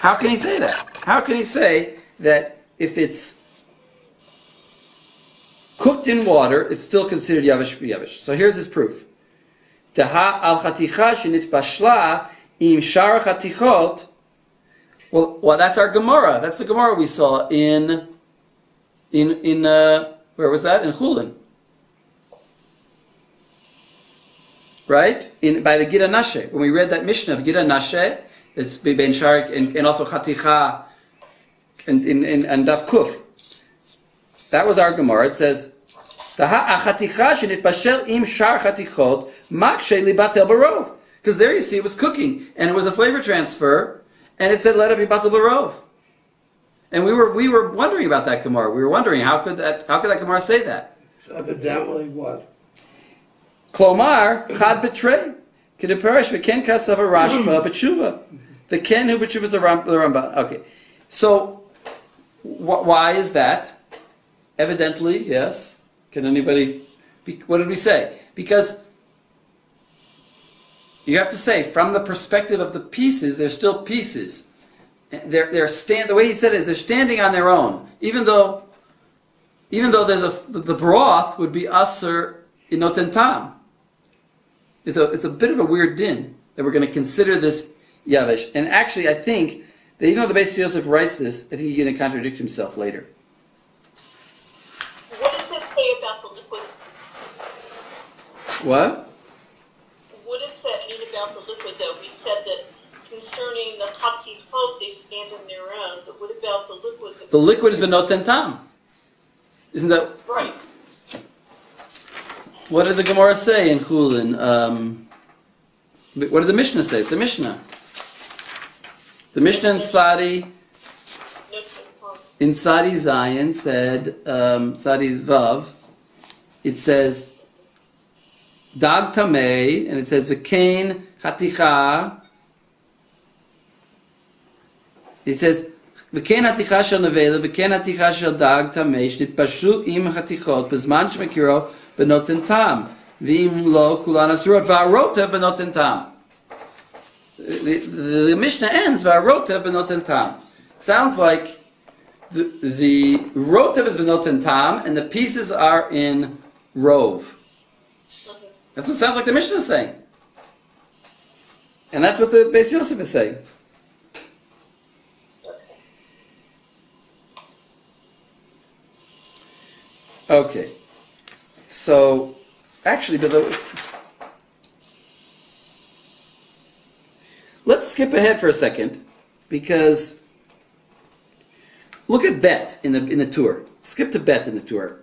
How can he say that? How can he say that if it's cooked in water, it's still considered yavish b'yavish? So here's his proof. Deah al chaticha shenit bashla im shar chatichot. Well, that's our Gemara. That's the Gemara we saw in where was that? In Chulin. Right? By the Gida Nashe. When we read that Mishnah of Gida Nashe, it's Ben Sharik and also Chaticha and Daf Kuf. That was our Gemara. It says, Chaticha shenit bashel im shar chatichot makshe libatel barov. Because there you see it was cooking and it was a flavor transfer and it said let it be batel barov. And we were wondering about that Gemara. We were wondering how could that Gemara say that? So evidently what? Klomar chad betrei kedeperish v'ken kasav rashba b'tshuva v'ken hu b'tshuva the Ramban. Okay, so why is that? Evidently, yes. Can anybody? What did we say? Because you have to say from the perspective of the pieces, they're still pieces. The way he said it is they're standing on their own, even though the broth would be aser in noten tam. It's a bit of a weird din that we're going to consider this yavish. And actually, I think that even though the Beis Yosef writes this, I think he's going to contradict himself later. What does it say about the liquid? What? What does that mean about the liquid, though? We said that concerning the chatifot, they stand on their own, but what about the liquid? The liquid is benoten tam. Isn't that right? What did the Gemara say in Chulin? What did the Mishnah say? It's the Mishnah. The Mishnah in Sadi Zion said, Sadi's Vav, it says, Dag Tamei, and it says, V'kein Chaticha, it says, V'kein Chaticha shel Nevela, V'kein Chaticha shel Dag Tamei, Shnitpashu im Chatichot, B'zman Shemekiro, B'noten Tam, V'im lo Kulan Asurot, V'arota B'noten Tam. The Mishnah ends, V'arota B'noten Tam. Sounds like the rotev is benoten tam, and the pieces are in rove. That's what it sounds like the Mishnah is saying. And that's what the Beis Yosef is saying. Okay. So, actually, let's skip ahead for a second, because look at bet in the tour. Skip to bet in the tour.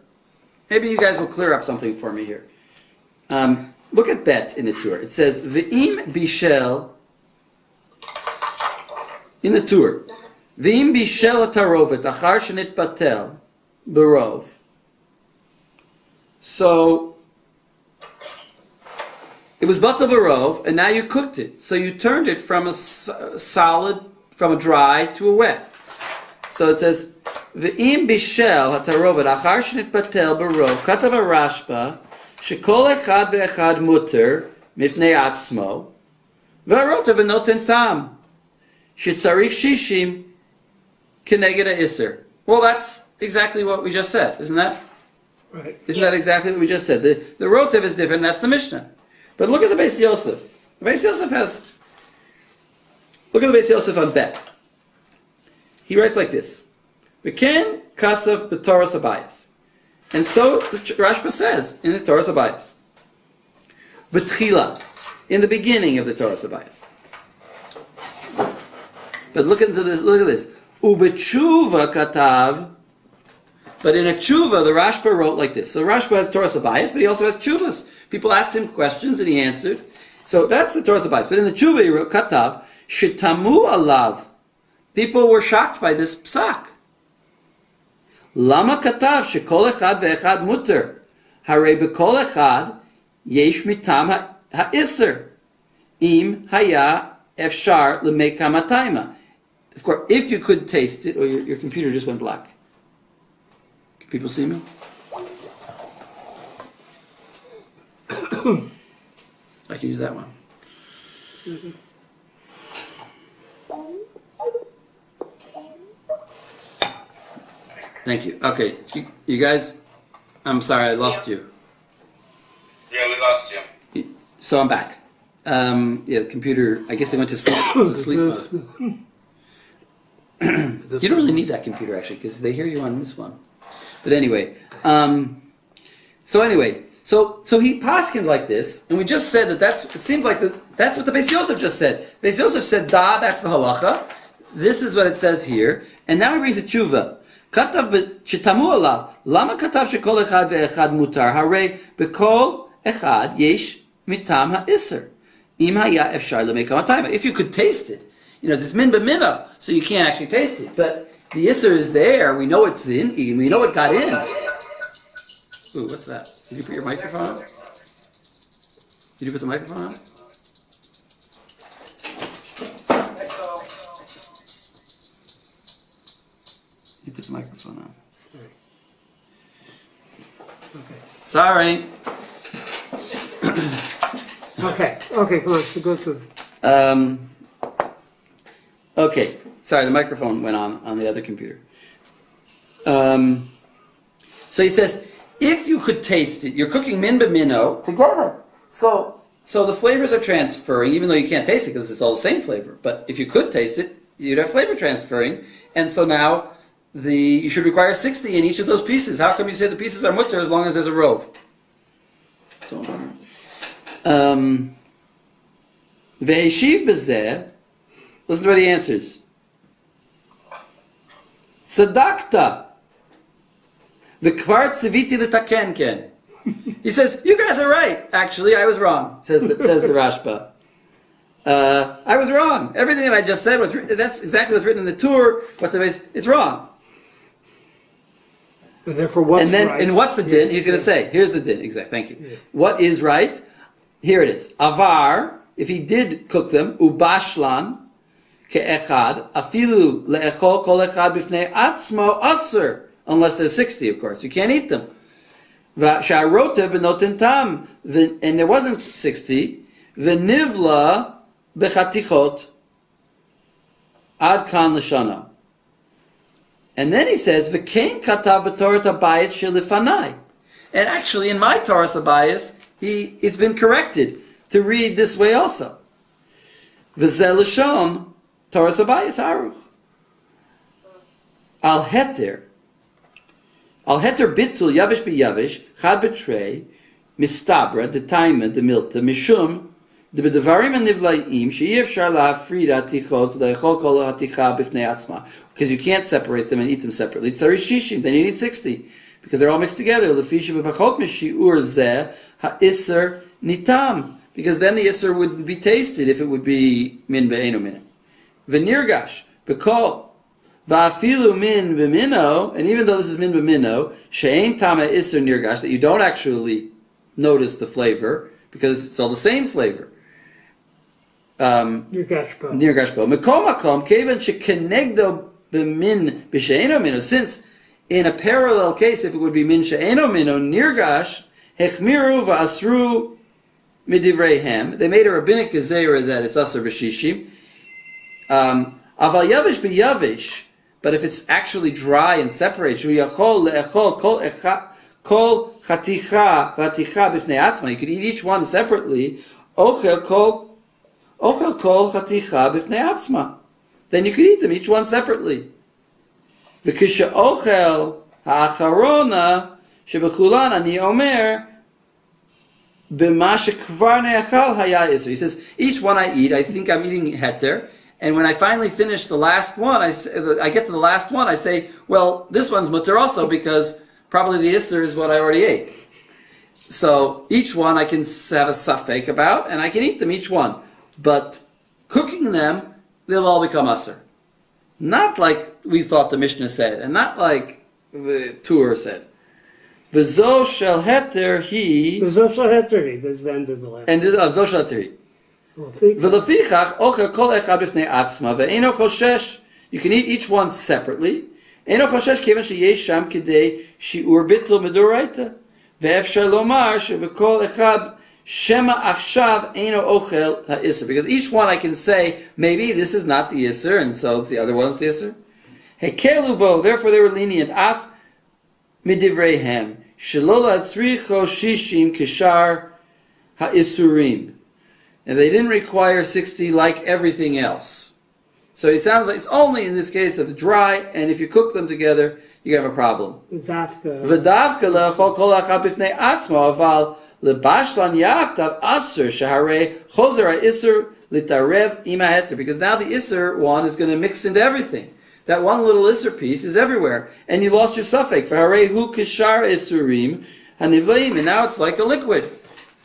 Maybe you guys will clear up something for me here. Look at bet in the tour. It says V'im bishel in the tour. V'im bishel atarovet achar shenit batel berov. So it was batel berov, and now you cooked it. So you turned it from a solid, from a dry to a wet. So it says, "V'im bishel hatarovet achar shenitpatel barov katav Rashba shekol echad ve'echad muter mifnei atzmo v'arota v'noten tam shetzarich shishim keneged ha'isser." Well, that's exactly what we just said, isn't that? Right. Isn't that exactly what we just said? The rotev is different. That's the Mishnah. But look at the Beis Yosef. The Beis Yosef has. Look at the Beis Yosef on bet. He writes like this: "V'ken kasav b'Torah Sabayis," and so the Rashba says in the Torah Sabayis, "B'tchila," in the beginning of the Torah Sabayis. But look at this. Look at this. U'b'tshuva katav. But in a tshuva, the Rashba wrote like this. So Rashba has Torah Sabayis, but he also has tshuvas. People asked him questions and he answered. So that's the Torah Sabayis. But in the tshuva he wrote katav shetamu alav. People were shocked by this psak. Lama katav shekol echad ve'echad muter. Harei bekol echad yesh mitam ha'isser. Im haya efshar lemekam hatayma. Of course, if you could taste it, or your computer just went black. Can people see me? I can use that one. Thank you. Okay, you guys, I'm sorry I lost you. Yeah, we lost you. So I'm back. The computer, I guess they went to sleep mode. You don't really need that computer actually, because they hear you on this one. But anyway, so he paskined like this, and we just said it seems like that's what the Beis Yosef just said. Beis Yosef said, da, that's the halacha. This is what it says here. And now he brings a tshuva. Katav shetamu alav. Lama katav shekol echad ve'echad mutar. Harei bekol echad yesh mitam ha'isser. Im haya efshar lemekam ha'tayma. If you could taste it. It's min b'mina, so you can't actually taste it. But the isser is there. We know it's in. We know it got in. Ooh, what's that? Did you put your microphone on? Did you put the microphone on? You put the microphone on. Okay. Sorry. Okay, come on, so go through. Okay. Sorry, the microphone went on the other computer. So he says, if you could taste it, you're cooking min b'mino together. So the flavors are transferring, even though you can't taste it because it's all the same flavor. But if you could taste it, you'd have flavor transferring. And so now you should require 60 in each of those pieces. How come you say the pieces are mutter as long as there's a rove? Ve'eshiv b'zeh. Listen to what he answers. Tzedakta. V'kvar tziviti l'taken ken. He says, you guys are right. Actually, I was wrong, says the Rashba. I was wrong. Everything that I just said that's exactly what's written in the Tur, but it's wrong. And therefore, what's right? And what's the din? He's going to say, here's the din. Exactly. Thank you. Yeah. What is right? Here it is. Avar, if he did cook them, ubashlan ke'echad, afilu le'echol kol echad b'fnei atzmo aser, unless there's 60, of course. You can't eat them. V'sharota b'noten tam, and there wasn't 60. V'nivla b'chatichot ad kan l'shana. And then he says, "V'kein katav b'Torah habayis shelifanai." And actually, in my Torah habayis, it's been corrected to read this way also. V'zeh l'shon Torah habayis aruch al heter bitul yavish b'yavish chad b'trei mistabra detaima demilta mishum the bedavarim and nivlaim she'yefshar la'afrid atichot le'echol kol haticha b'fnei atzma, because you can't separate them and eat them separately. Tzari shishim, then you need 60 because they're all mixed together. Lefisha b'pachot mishiur zeh ha'isser nitam, because then the isser would be tasted if it would be min be'enu min. V'nirgash b'kol va'afilu min b'mino, and even though this is min b'mino, she'ein tama isser nirgash, that you don't actually notice the flavor because it's all the same flavor. Nirgash bo. Mekom makom kevan shekenegdo b'min b'she'eno mino. Since in a parallel case, if it would be min she'eno mino nirgash hechmiru va'asru midivreihem, they made a rabbinic gezerah that it's asur b'shishim. Aval yavish b'yavish, but if it's actually dry and separate, shu yachol le'echol kol chaticha v'aticha b'fnei atzma, you could eat each one separately. Ochel kol chaticha b'fnei atzma, then you could eat them each one separately. V'kisha ochel ha'acharona shebechulan ani omer b'ma shekvar ne'achal haya iser. He says, each one I eat, I think I'm eating heter, and when I finally finish the last one, I get to the last one, I say, well, this one's mutter also, because probably the iser is what I already ate. So each one I can have a safek about, and I can eat them each one. But cooking them, they'll all become aser. Not like we thought the Mishnah said, and not like the Tur said. V'zo shel heter hi. V'zo shel heter hi. That's the end of the last. And v'zo shel heter hi. V'lefichach ochel kol echad b'fnei atzma ve'eno choshesh. You can eat each one separately. Eno choshesh kevan sheyesh sham kedei shi'ur bittul medoraita. Ve'efshar lomar shebekol echad shema achshav eno ochel ha'isser. Because each one I can say, maybe this is not the isser, and so it's the other one's the isser. Hekelu bo, therefore they were lenient. Af midivreihem shelo latzricho shishim kishar ha'isurim. And they didn't require 60 like everything else. So it sounds like it's only in this case of dry, and if you cook them together, you have a problem. V'davka le'achol kol achad b'fnei atzmo, aval lebashlan yachtav aser sheharei chozer ha'isur litarev ima heter. Because now the isur one is going to mix into everything. That one little isur piece is everywhere, and you lost your suffix. V'harei hu kishar isurim hanivleim, and now it's like a liquid.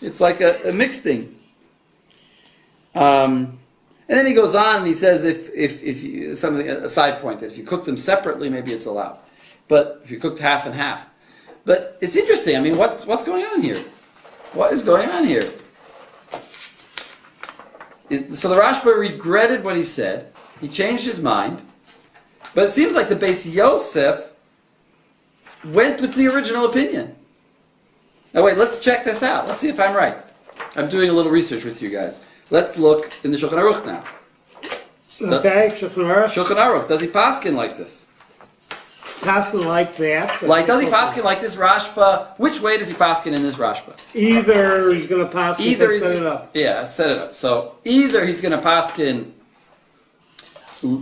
It's like a mixed thing. And then he goes on and he says if you, something, a side point, that if you cook them separately, maybe it's allowed. But if you cooked half and half. But it's interesting. I mean, what's going on here? What is going on here? So the Rashba regretted what he said. He changed his mind. But it seems like the Beis Yosef went with the original opinion. Now wait, let's check this out. Let's see if I'm right. I'm doing a little research with you guys. Let's look in the Shulchan Aruch now. Okay, Shulchan Aruch. Shulchan Aruch, does he paskin like this? Paskin like that. Like, does he paskin like this Rashba? Which way does he paskin in this Rashba? Either he's going to paskin Either or he's set it up. Yeah, set it up. So either he's going to paskin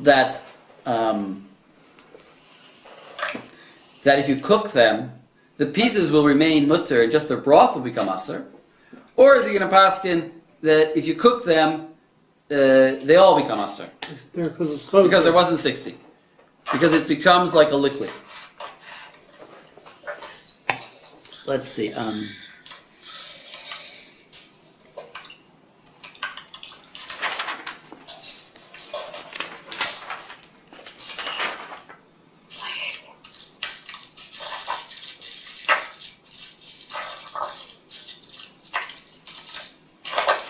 that that if you cook them, the pieces will remain mutter and just the broth will become aser, or is he going to paskin that if you cook them, they all become aser? Because there wasn't 60. Because it becomes like a liquid. Let's see.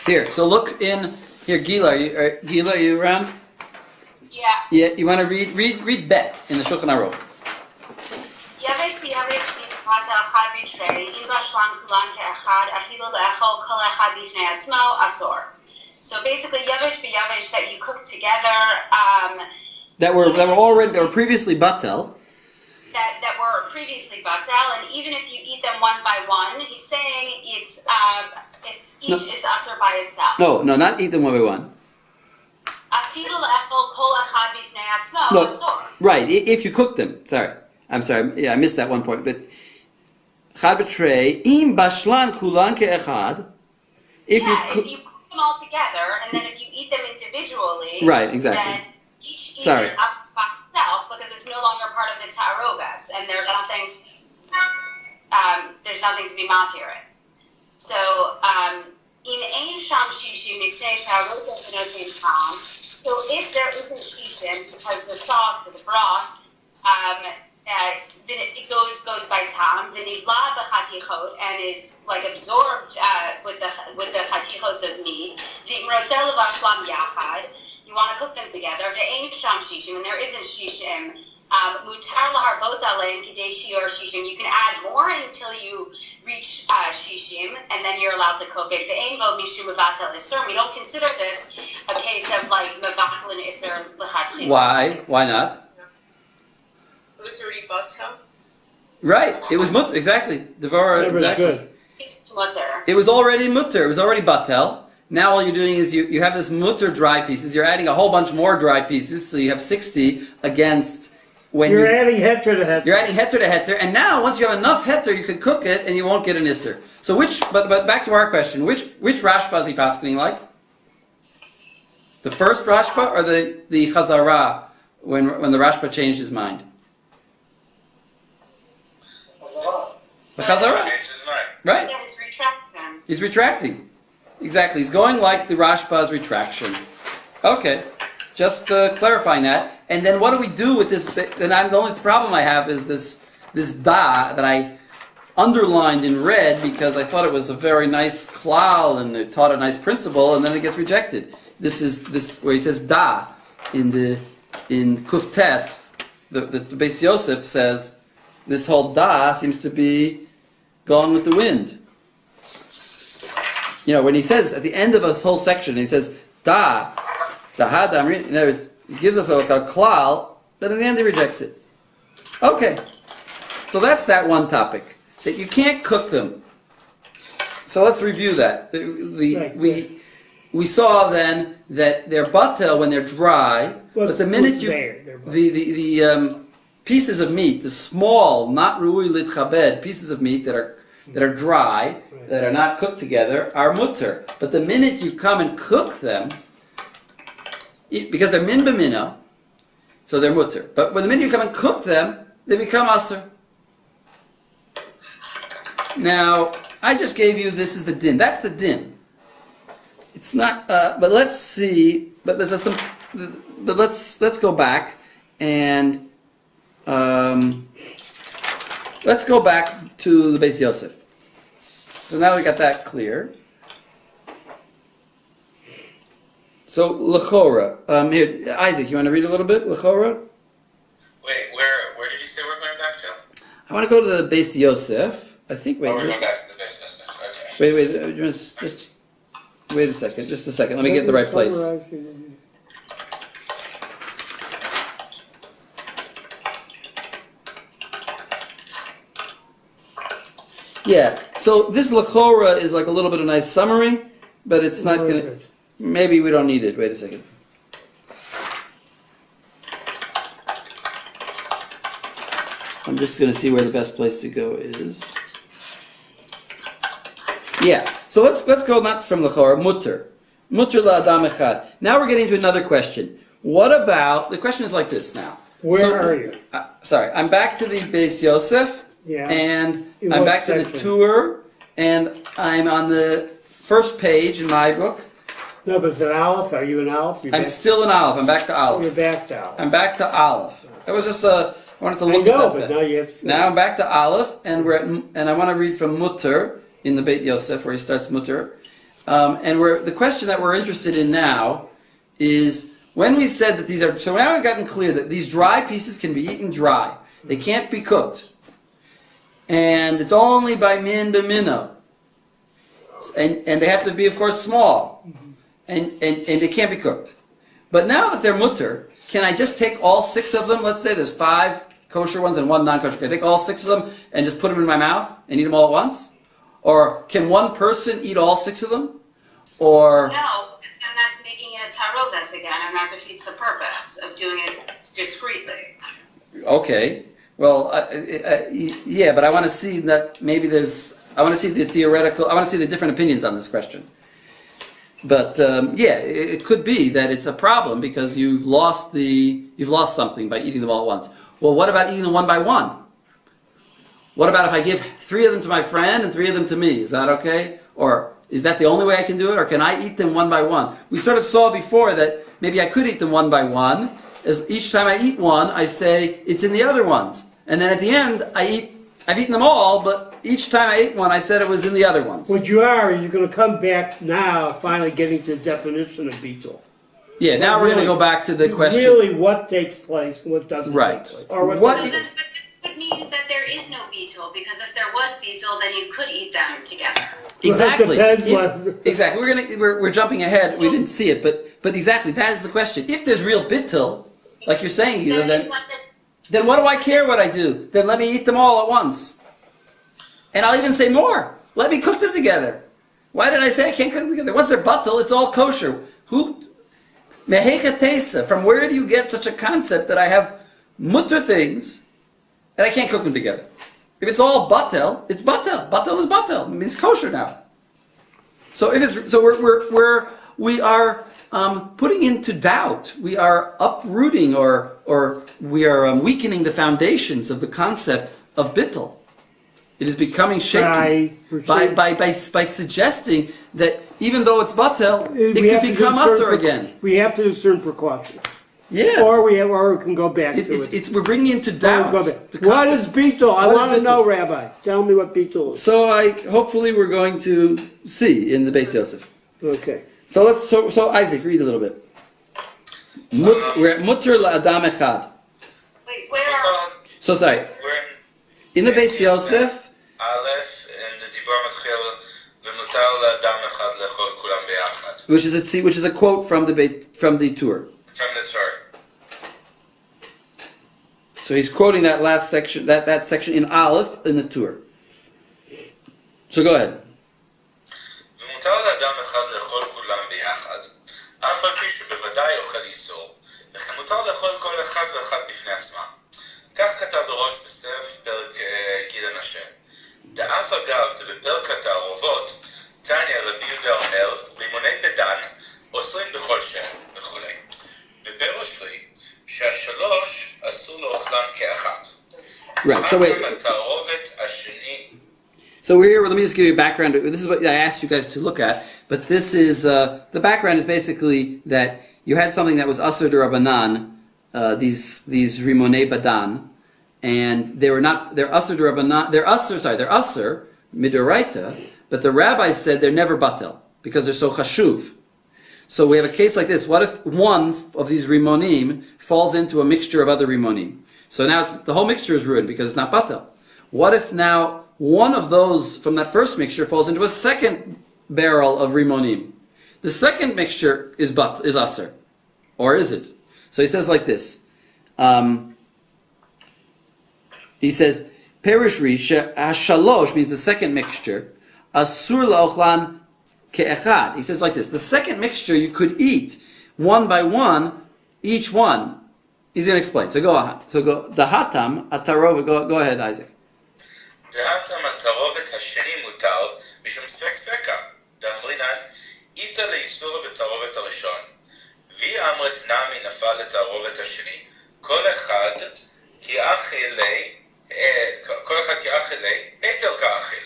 Here, so look in here, Gila. Are you around? Yeah. Yeah. You want to read bet in the Shulchan Aruch. So basically, yavesh b'yavesh that you cook together. That were previously batel. That were previously batel, and even if you eat them one by one, he's saying it's each is asur by itself. No, not eat them one by one. No, right. If you cook them, I'm sorry. Yeah, I missed that one point. But chad b'trei im bashlan kulan ke'echad. If you cook them all together, and then if you eat them individually, right, exactly. Then each is asur by itself because it's no longer part of the ta'arogas, and there's nothing to be matir. So in ein sham shishim mipnei ta'arogas v'notein tam. So if there isn't shishim because the sauce or the broth, then it goes by tam. Then yivla b'chatichot and is like absorbed with the chatichos of meat. V'imrotzer levashlam yachad. You want to cook them together. Ve'ein sham shishim, and there isn't shishim. Mutar laharbot alein kidei shior shishim. You can add more until you reach shishim, and then you're allowed to cook it. Ve'ein bo mishum mevatel isur. We don't consider this a case of like mevatel and isur lechatchila. Why not? It was already batel. Right. It was mutter. Exactly. Devorah. Exactly. It's mutter. It was already mutter. It was already batel. Now all you're doing is you have this mutter dry pieces. You're adding a whole bunch more dry pieces, so you have 60 against when you're adding heter to heter. You're adding heter to heter, and now once you have enough heter, you can cook it and you won't get an isser. So but back to our question, which Rashba is he paskening like? The first Rashba or the Chazara when the Rashba changed his mind? The Chazara. Right. Yeah, he's retracting. He's retracting. Exactly. He's going like the Rashba's retraction. Okay. Just clarifying that. And then what do we do with this? Then the only problem I have is this da that I underlined in red because I thought it was a very nice klal and it taught a nice principle, and then it gets rejected. This is where he says da in Kuftet. The Beis Yosef says this whole da seems to be gone with the wind. You know, when he says at the end of this whole section, he says da hadam. In other words, he gives us a klal, but in the end he rejects it. Okay, So that's that one topic, that you can't cook them. So let's review that. We saw then that they're batel when they're dry, but the minute the pieces of meat, the small, not ru'i litchabed, pieces of meat that are dry, that are not cooked together, are mutter. But the minute you come and cook them, because they're min b'mina, so they're mutter. But when the minute you come and cook them, they become aser. Now, I just gave you, this is the din. That's the din. It's not, but let's see, but there's some, but let's go back and, let's go back to the Beis Yosef. So now we got that clear. So, L'chora, here, Isaac, you want to read a little bit, L'chora? Wait, where did you say we're going back to? I want to go to the Beis Yosef. I think, We're going back to the business. Okay. wait, just wait a second, just a second, let me get in the right place. Yeah, so this L'chora is like a little bit of a nice summary, but it's not going to, maybe we don't need it. Wait a second. I'm just going to see where the best place to go is. Yeah, so let's go not from L'chora, mutter. Mutter la'adam echad. Now we're getting to another question. What about, the question is like this now. Where are you? Sorry, I'm back to the Beis Yosef. Yeah. And In I'm what back to the section? tour, and I'm on the first page in my book. No, but is it Aleph? Are you in Aleph? I'm still in Aleph. I'm back to You're Aleph. back to Aleph. I'm back to Aleph. It was just I wanted to I look know, at but that now bit. you have to. Now I'm back to Aleph, and I want to read from Mutter in the Beit Yosef, where he starts Mutter. And the question that we're interested in now is when we said that these are. So now we've gotten clear that these dry pieces can be eaten dry. They can't be cooked. And it's only by min b'mina. And they have to be, of course, small. And they can't be cooked. But now that they're mutter, can I just take all 6 of them? Let's say there's 5 kosher ones and 1 non-kosher. Can I take all 6 of them and just put them in my mouth and eat them all at once? Or can one person eat all 6 of them? Or No, and that's making it taroves again, and that defeats the purpose of doing it discreetly. okay. Well, yeah, but I want to see that maybe I want to see the theoretical, I want to see the different opinions on this question. But, yeah, it could be that it's a problem because you've lost something by eating them all at once. Well, what about eating them one by one? What about if I give 3 of them to my friend and 3 of them to me? Is that okay? Or is that the only way I can do it? Or can I eat them one by one? We sort of saw before that maybe I could eat them one by one. As each time I eat one, I say, it's in the other ones. And then at the end, I've eaten them all, but each time I ate one, I said it was in the other ones. What you're going to come back now, finally getting to the definition of beetle. Yeah, now we're going to go back to the question. Really, what takes place, what doesn't Right. take place. Or what What- So doesn't. then, but this would mean that there is no beetle, because if there was beetle, then you could eat them together. Exactly. Well, it depends what- Exactly. We're jumping ahead. We didn't see it, but exactly that is the question. If there's real bittul, like you're saying, So Gila, you want the- then what do I care what I do? Then let me eat them all at once. And I'll even say more. Let me cook them together. Why did I say I can't cook them together? Once they're bittul, it's all kosher. Mehecha tesa. From where do you get such a concept that I have mutter things and I can't cook them together? If it's all batel, it's batel. Batel is batel. It means kosher now. So we are putting into doubt. We are uprooting or we are weakening the foundations of the concept of bittul. It is becoming shaky by suggesting that even though it's batel, it could become usher again. We have to do certain precautions. Yeah. Or we can go back to it. We're bringing into doubt. Go back. the What is concept. beetle? I What is want to bittul? know, Rabbi. Tell me what beetle is. So hopefully we're going to see in the Beis Yosef. Okay. So Isaac, read a little bit. We're at mutter la'adam echad. Wait, where are... So sorry. We're In the Beis Yosef, Aleph, and the Dibor מתחיל, ומותר לאדם אחד לאכול כולם ביחד. which is a quote from the tour. From the Torah. So he's quoting that last section, that section in Aleph in the Tur. So go ahead. ומותר לאדם אחד לאכול כולם ביחד, אף על פי שבוודאי אוכל איסור, וכן מותר לאכול כל אחד ואחד בפני עצמם. כך כתב הראש בסוף פרק גיל הנשה. דאף אגב בפרק התערובות, תניא רבי יהודה אומר, רימוני פדן אוסרים בכל שם וכו'. ופירוש לי שהשלוש אסור לאוכלם כאחת. Right, so wait. התערובת השני. So we're here, let me just give you a background. This is what I asked you guys to look at, but this is, the background is basically that you had something that was Asur de Rabbanan, these Rimonei Badan, and they're Asur de Rabbanan, they're Asur, Midoraita, but the rabbis said they're never Batel, because they're so Chashuv. So we have a case like this. What if one of these Rimonim falls into a mixture of other Rimonim? So now the whole mixture is ruined because it's not Batel. What if now one of those from that first mixture falls into a second barrel of Rimonim? The second mixture is Aser. Or is it? So he says like this. He says, Perish Risha, Shalosh means the second mixture. Asur la'ochlan ke'echad. He says like this. The second mixture you could eat one by one, each one. He's going to explain. So go on. So go. The hatam, atarov, go ahead, Isaac. דהתם התערובת השני מותר משום ספק ספקה, דאמרינן, איתה לאיסור בתערובת הראשון, והיא אמרת נמי נפל לתערובת השני, כל אחד כאכילי, היתר כאכיל,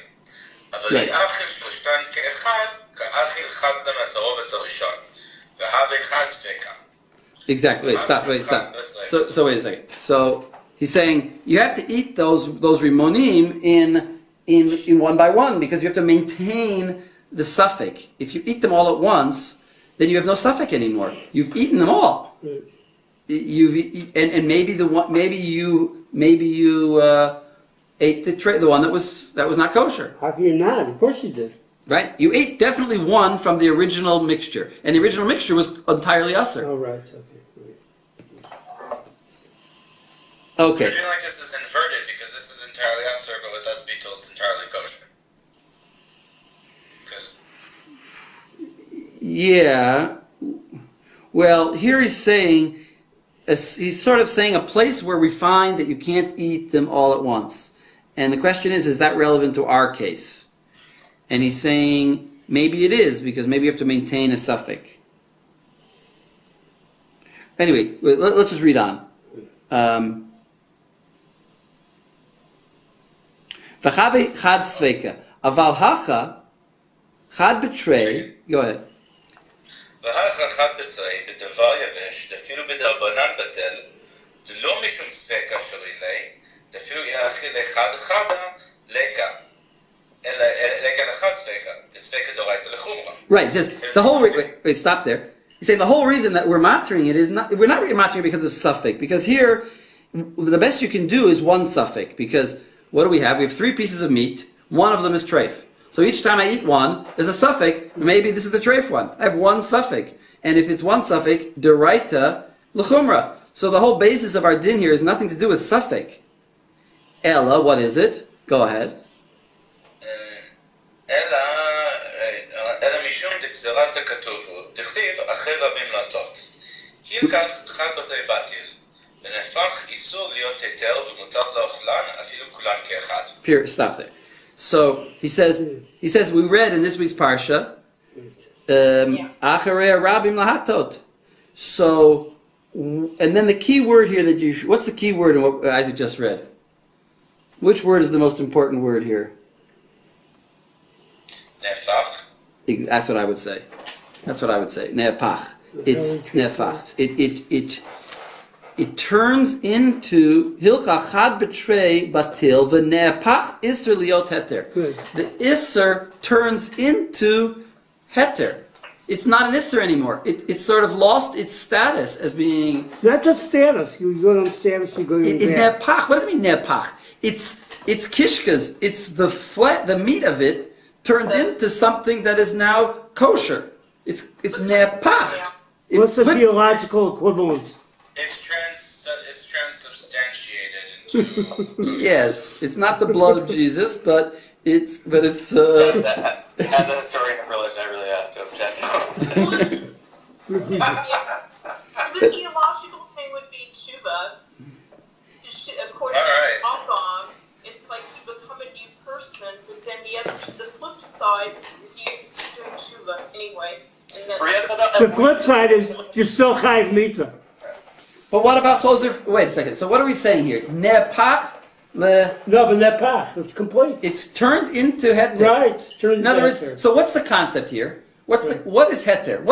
אבל היא אכיל שלושתן כאחד, כאכיל חד מהתערובת הראשון, והווה אחד ספקה. Exactly. Wait, stop. So wait a second. So he's saying you have to eat those rimonim in one by one because you have to maintain the suffix. If you eat them all at once, then you have no suffix anymore. You've eaten them all. And maybe you ate the one that was not kosher. How can you not? Of course you did. Right? You ate definitely one from the original mixture, and the original mixture was entirely usher. Oh right. Okay. Okay. So you're doing like this is inverted because this is entirely usher, but with us beetle it's entirely kosher. Because yeah. Well, here he's saying, he's sort of saying a place where we find that you can't eat them all at once. And the question is that relevant to our case? And he's saying, maybe it is, because maybe you have to maintain a suffix. Anyway, let's just read on. V'chavi chad sveka, aval hacha chad betray. Go ahead. והאחר חד בתרי, בדבר יבש, דפילו בדרבנן בטל, דלא משום ספקה שרילי, דפילו יאכיל אחד חדה, לקה. לקה אחד ספקה, וספקה דורייתא לחומרה. Right, it says, the whole, wait, stop there. He's saying the whole reason that we're mattering it is not, we're not really mattering it because of suffix, because here, the best you can do is one suffix, because what do we have? We have 3 pieces of meat, one of them is treif. So each time I eat one, there's a suffix, maybe this is the treif one. I have one suffix. And if it's one suffix, deraita l'chumra. So the whole basis of our din here is nothing to do with suffix. Ella, what is it? Go ahead. אלא משום דגזרת הכתוב הוא, דכתיב אחרי רבים לטות. הילקח חד בתי בתיל, ונהפך איסור להיות היתר ומותר לאוכלן אפילו כולן כאחד. Here, stop there. So he says we read in this week's parsha, Acharei Rabim Lahatot. So, and then the key word here what's the key word in what Isaac just read? Which word is the most important word here? Nefach. That's what I would say. Ne'apach. It's ne'apach. It turns into Hilcha Chad Betrei Batil v'Ne'apach Isser Liot Heter. The Isser turns into Heter. It's not an Isser anymore. It's sort of lost its status as being. Not just status. You go on status. You go. Ne'apach. What does it mean Ne'apach? It's kishkas. It's the meat of it turned into something that is now kosher. It's Ne'apach. What's the theological equivalent? It's transubstantiated. substantiated into kosher. Yes, it's not the blood of Jesus, but it's. As a historian of religion, I really have to object. The theological thing would be tshuva. According to Rambam, it's like you become a new person, but then the flip side is you keep doing tshuva anyway. And The flip side is you're still chayiv mita. But what about choser? Wait a second. So what are we saying here? It's nepach le. No, but nepach, it's complete. It's turned into heter. Right. In other words, so what's the concept here? What is heter?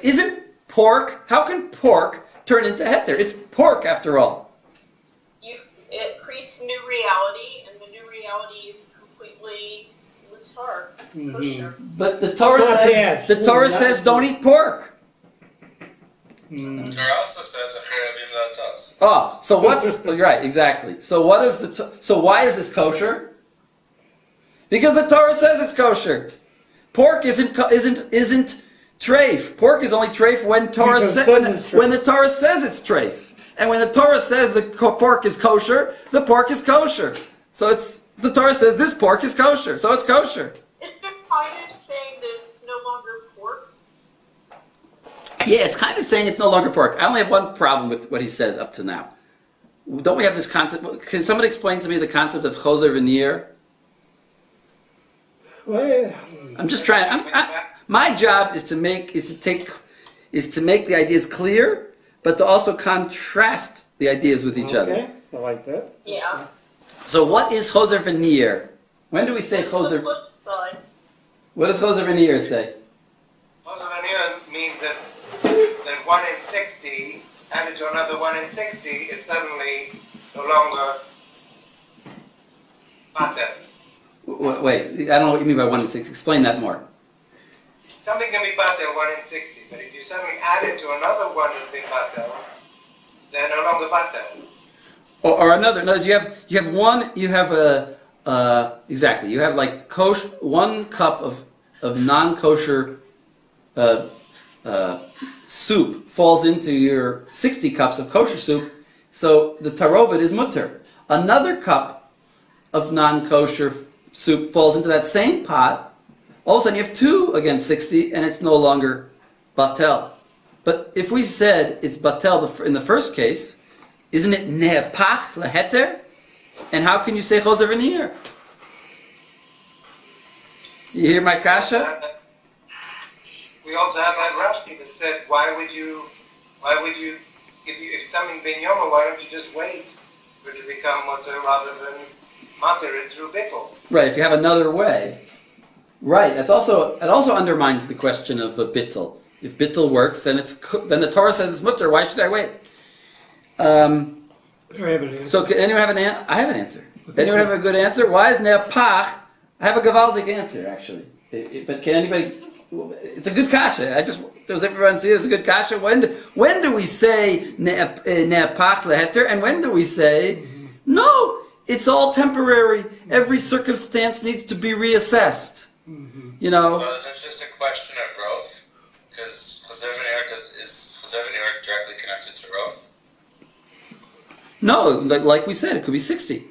Isn't pork? How can pork turn into heter? It's pork after all. It creates new reality, and the new reality is completely mutar, kosher. But the Torah says don't eat pork. The Torah also says "Acharabim la'atos." Oh, so what's right? Exactly. So what is so why is this kosher? Because the Torah says it's kosher. Pork isn't treif. Pork is only treif when the Torah says it's treif. And when the Torah says the pork is kosher, the pork is kosher. So the Torah says this pork is kosher, so it's kosher. Is it kind of saying that it's no longer pork? Yeah, it's kind of saying it's no longer pork. I only have one problem with what he said up to now. Don't we have this concept? Can somebody explain to me the concept of choser v'nir? Well, I'm just trying. My job is to make the ideas clear, but to also contrast the ideas with each other. I like that. Yeah. So what is choser v'nir? When do we say choser? What does choser v'nir say? Choser v'nir means that 1 in 60 added to another 1 in 60 is suddenly no longer batel. Wait, I don't know what you mean by 1 in 60. Explain that more. Something can be batel 1 in 60, but if you suddenly add it to another one that's been batel, they're no longer batel. Or another. Notice you have one. You have exactly. You have like 1 cup of non-kosher soup falls into your 60 cups of kosher soup, so the tarovet is mutter. Another cup of non-kosher soup falls into that same pot. All of a sudden you have 2 against 60, and it's no longer batel. But if we said it's batel in the first case, isn't it ne'epach leheter? And how can you say choser v'nir? You hear my kasha? We also have that Rashi that said, why would you, if something ben yoma, why don't you just wait for it to become mutter rather than matter it through bittul? Right, if you have another way. Right, it also undermines the question of a bittul. If bittul works, then the Torah says it's mutter. Why should I wait? So can anyone have an answer? I have an answer. Anyone have a good answer? Why is ne'apach? I have a gavaldic answer actually. But can anybody? It's a good kasha. Does everyone see it as a good kasha? When do we say ne'apach leheter, and when do we say no? It's all temporary. Every circumstance needs to be reassessed. You know. Well, is it just a question of growth? Because choser v'nir is choser v'nir directly connected to growth? No, like we said, it could be 60.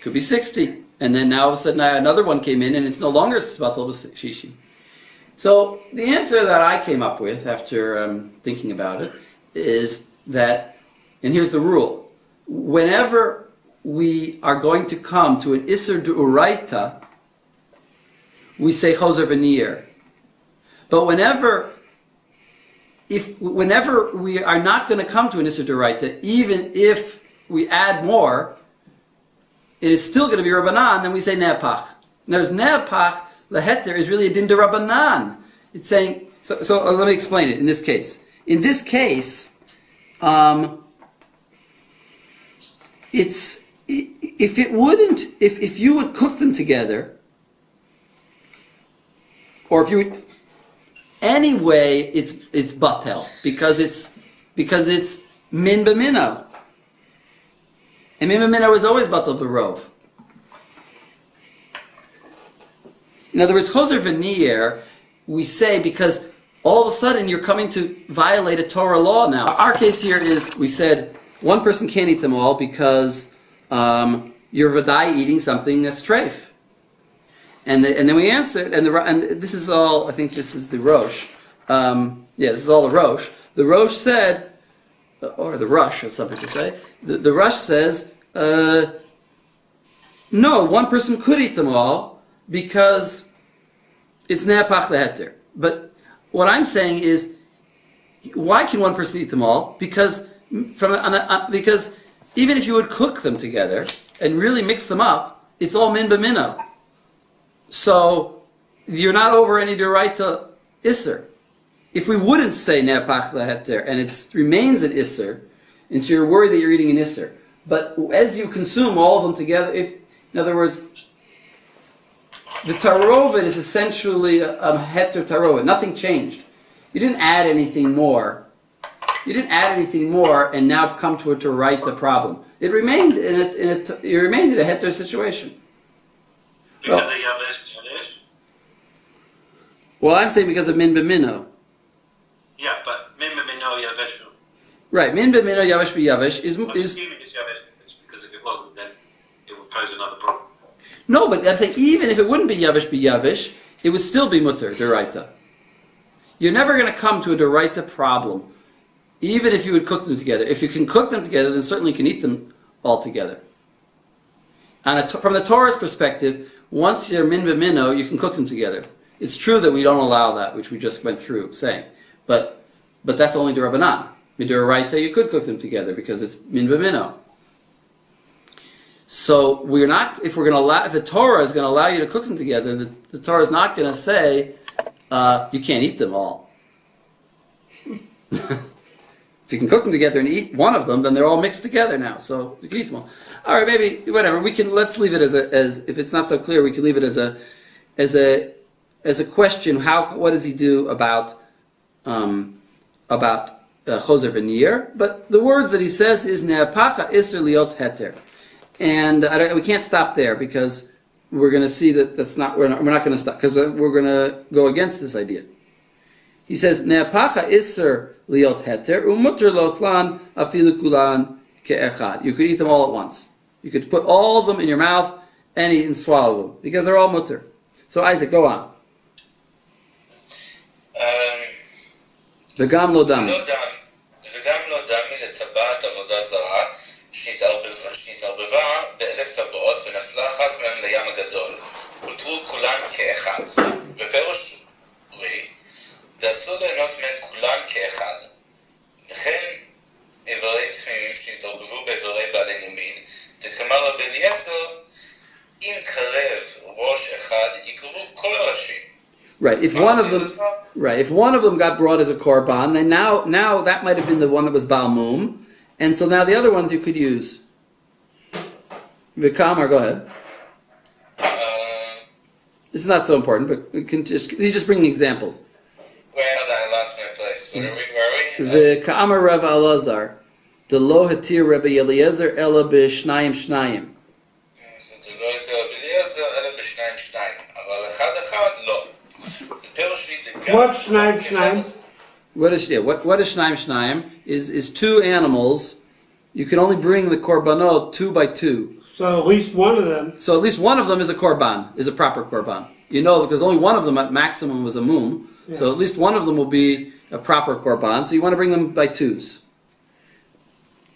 Could be 60. And then now all of a sudden another one came in and it's no longer Svatal Shishi. So the answer that I came up with after thinking about it is that, and here's the rule, whenever we are going to come to an Isser D'Uraita, we say Choser V'nir. But whenever we are not going to come to an Isser D'Oraita, even if we add more, it is still going to be Rabbanan, then we say Ne'apach. There's Ne'apach, Leheter is really a Din D'Rabbanan. It's saying, so let me explain it in this case. In this case, it's, if you would cook them together, or if you would, anyway, it's batel because it's min b'mino, and min b'mino is always batel b'rov. In other words, choser v'nir, we say because all of a sudden you're coming to violate a Torah law now. Our case here is, we said, one person can't eat them all because you're vadai eating something that's treif. And then we answered, and this is all, I think this is the Rosh. This is all the Rosh. The Rosh said, or the Rush, as some people say, the Rush says, no, one person could eat them all because it's ne'apach leheter. But what I'm saying is, why can one person eat them all? Because even if you would cook them together and really mix them up, it's all min b'mino. So you're not over any deraita isser. If we wouldn't say ne'apach leheter and it remains an isser, and so you're worried that you're eating an isser, but as you consume all of them together, in other words, the tarovet is essentially a heter tarovet. Nothing changed. You didn't add anything more. You didn't add anything more, and now come to a deraita problem. It remained in a heter situation. Because of Yavesh? Well, I'm saying because of min b'mino. Yeah, but min b'mino Yavesh. Right, min b'mino yavesh b'yavesh is I'm assuming it's Yavesh, because if it wasn't, then it would pose another problem. No, but I'm saying even if it wouldn't be yavesh b'yavesh, it would still be mutter deraita. You're never going to come to a deraita problem, even if you would cook them together. If you can cook them together, then certainly you can eat them all together. And from the Torah's perspective, once you're min b'mino, you can cook them together. It's true that we don't allow that, which we just went through saying, but that's only d'Rabbanan. Mid'oraita, you could cook them together because it's min b'mino. So we're not. If the Torah is going to allow you to cook them together, the Torah is not going to say you can't eat them all. If you can cook them together and eat one of them, then they're all mixed together now. So you can eat them all. All right, maybe whatever. Let's leave it as if it's not so clear, we can leave it as a question. What does he do about choser v'nir? But the words that he says is ne'apacha iser liot heter, and we can't stop there because we're going to see that that's not. We're not going to stop because we're going to go against this idea. He says ne'apacha iser liot heter umuter lochlan afilu kulan ke'echad. You could eat them all at once. You could put all of them in your mouth and eat and swallow them because they're all mutter. So Isaac, go on. וגם לא דמי. וגם לא דמי לטבעת עבודה זרה שהתערבבה באלף טבעות ונפלה אחת מהן לים הגדול הותרו כולן כאחד. בפירוש רי, דעשו ליהנות מהן כולן כאחד. וכן איברי תמימים שהתערבבו באיברי בעלי מומין, דקאמר רבי אליעזר, אם קרב ראש אחד יקרבו כל הראשים. Right. If one of them got brought as a korban, then now that might have been the one that was balmum, and so now the other ones you could use. Vikamar, go ahead. This is not so important, but he's just bringing examples. Wait, hold on, I lost my place. Where are we? Vikamar Rav Elazar, de lo hatir Rabbi Eliezer ela b'shnayim shnayim. de lo hatir Rabbi Eliezer ela b'shnayim shnayim, אבל אחד אחד לא. What's Shnaim? What is Shnaim Shnaim? Is two animals. You can only bring the korbanot 2 by 2. So at least one of them. So at least one of them is a korban, is a proper korban. You know, because only one of them at maximum was a mum. Yeah. So at least one of them will be a proper korban. So you want to bring them by 2s.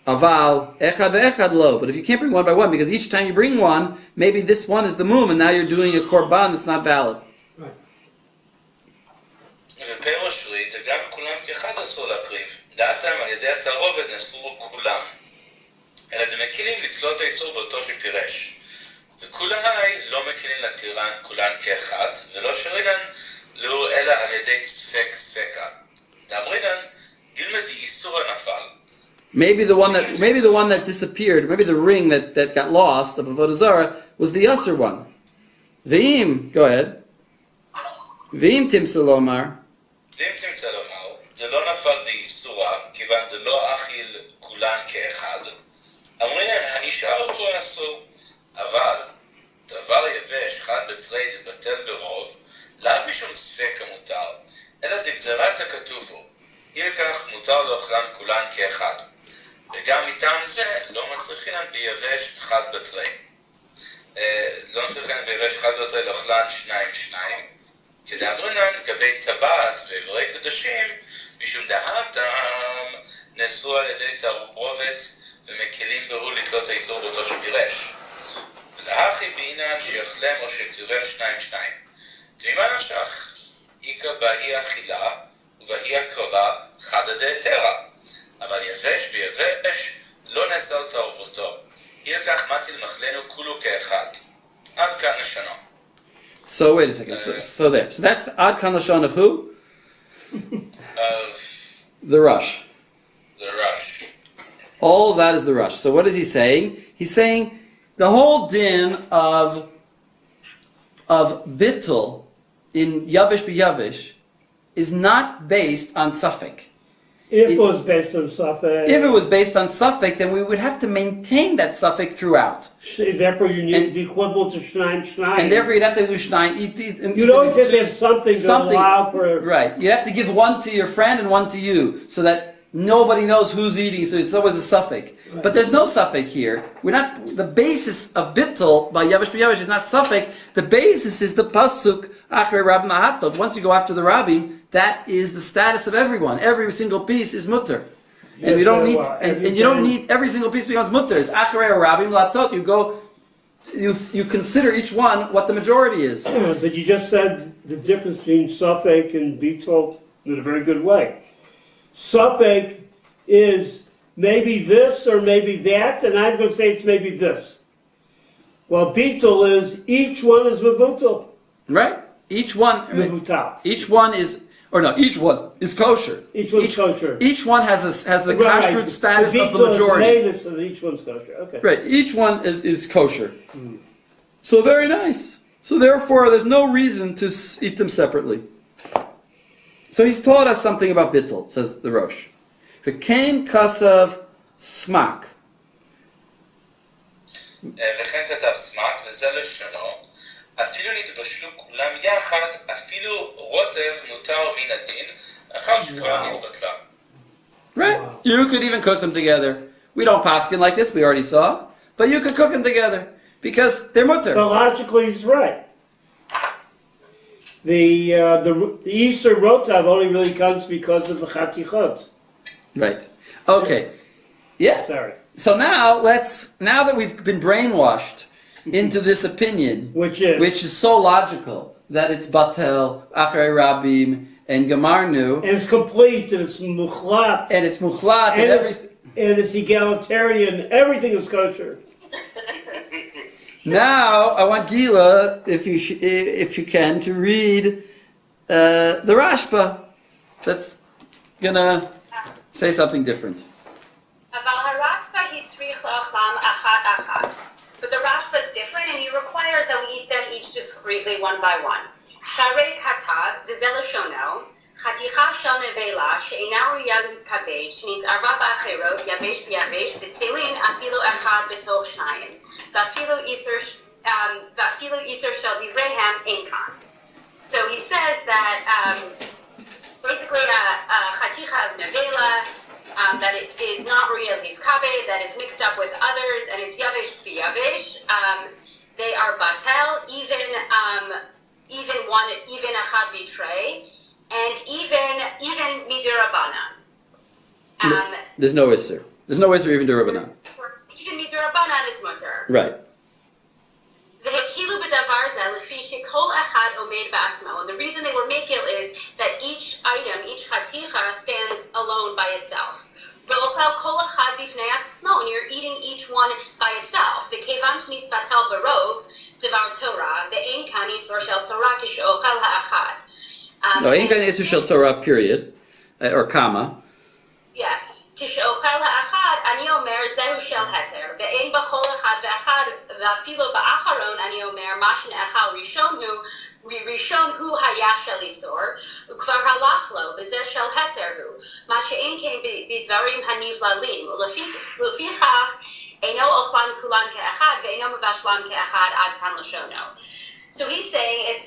Aval echad ve'echad lo. But if you can't bring one by one, because each time you bring one, maybe this one is the mum, and now you're doing a korban that's not valid. ופירוש רי, גם כולם כאחד אסור להקריב. דעתם על ידי התערובת נאסרו כולם. אלא דמקילים לתלות האיסור באותו שפירש. וכולהי לא מקילים להתירן כולן כאחד, ולא שרינן לא אלא על ידי ספק ספקה. דאמרינן, דילמה די איסור הנפל. Maybe the one that disappeared, maybe the ring that got lost of Avodah Zarah was the Yasser one. Ve'im, go ahead. Ve'im timsa lomar. ואם תמצא לומר, זה לא נפל דאיסורה, כיוון דלא אכיל כולן כאחד, אמרינן, הנשאר הוא אסור, אבל דבר יבש חד בטרייד בטל ברוב, לאו משום ספק המותר, אלא דגזרת הכתוב הוא, אי לכך מותר לאוכלן כולן כאחד. וגם מטעם זה לא מצריכינן ביבש אחד בתרי. לא מצריכינן ביבש אחד בתרי לאוכלן שניים. כדאמרינן גבי טבעת ואיברי קדשים, משום דעתם נאסרו על ידי תערובת ומקלים בהו לתלות האיסור באותו שפירש. ולהכי בעינן שיאכלם או שכתובם שניים. תמימה נפשך, איכא בהי אכילה ובהי הקרבה חדא דהיתרא. אבל יבש ביבש לא נאסר תערובותו. אי לכך מציל מחלנו כולו כאחד. עד כאן לשונו. So wait a second. So there. So that's the Ad Kan Lashon of who? Of The Rush. the rush. All of that is the Rush. So what is he saying? He's saying the whole din of bittul in Yavish b'Yavish is not based on Safek. If it was based on Safek, If it was based on Safek, then we would have to maintain that Safek throughout. therefore you need And- the equivalent to Shnaim. And therefore you'd have to do Shnai. You'd always have to have something to allow for... Right. You have to give one to your friend and one to you, so that nobody knows who's eating, so it's always a suffix. Right. But there's no suffix here. We're not. The basis of bittul by Yavish b'Yavish is not suffix. The basis is the pasuk Achrei Rabbi Mahatot. Once you go after the Rabbi, that is the status of everyone. Every single piece is mutter. And we don't need, and you don't need every single piece becomes mutter. It's Achrei Rabbi Mahatot. You go, you consider each one what the majority is. But you just said the difference between Safek and Beetle in a very good way. Safek is maybe this or maybe that, and I'm going to say it's maybe this. Well, Beetle is each one is Mevutal. Right? Each one Mevutal. is, each one is kosher. Each one's kosher. Each one has the Right. kashrut status of the Beetle majority. is native, so each one's kosher. Okay. Right, each one is kosher. So very nice. So therefore, there's no reason to eat them separately. So he's taught us something about bittul, says the Rosh. V'kein kasav smak. וכן כתב סמק, וזה לשונו, אפילו נתבשלו כולם יחד, אפילו רוטב מותר מן הדין, אחר שכבר נתבטלה. Right? You could even cook them together. We don't paskin like this, we already saw. But you could cook them together, because they're mutter. But logically, he's right. The Easter Rotav only really comes because of the Chatichot. Right. Okay. Yeah. Sorry. So now that we've been brainwashed into this opinion, Which is so logical that it's batel, achrei rabim, and gamarnu, and it's complete, and it's muchlat, and it's muchlat, and everything. And it's egalitarian. Everything is kosher. Now I want Gila, if you can, to read the Rashba. That's gonna say something different. But the Rashba is different, and he requires that we eat them each discreetly, one by one. Sharei katav v'zel shono chaticha shel nevela she'eina ruya l'mitkabed shenit'arva ba'acherot yavesh b'yavesh v'tilin afilu echad b'toch shnayim v'afilu iser shel divreihem ein kan. So he says that basically chaticha of nevela. That it is not real hiskabe, that is mixed up with others, and it's yavish b'yavish. They are batel, even achad b'trei, and even midirabanan. There's no iser. There's no iser even derabanan. Even midirabanan is mutter. Right. And the reason they were makil is that each item, each chaticha, stands alone by itself. And you're eating each one by itself. No, ain't gonna iser shel Torah, period, or comma. Yeah. כשאוכל האחד, אני אומר, זהו של התר, ואין בכל אחד ואחד, ואפילו באחרון אני אומר, מה שנאכל ראשון הוא היה של איסור, וכבר הלך לו, וזה של התר הוא, מה שאין כן בדברים הנבללים, ולפיכך אינו אוכלן כולן כאחד, ואינו מבשלן כאחד עד כאן לשונו. So he's saying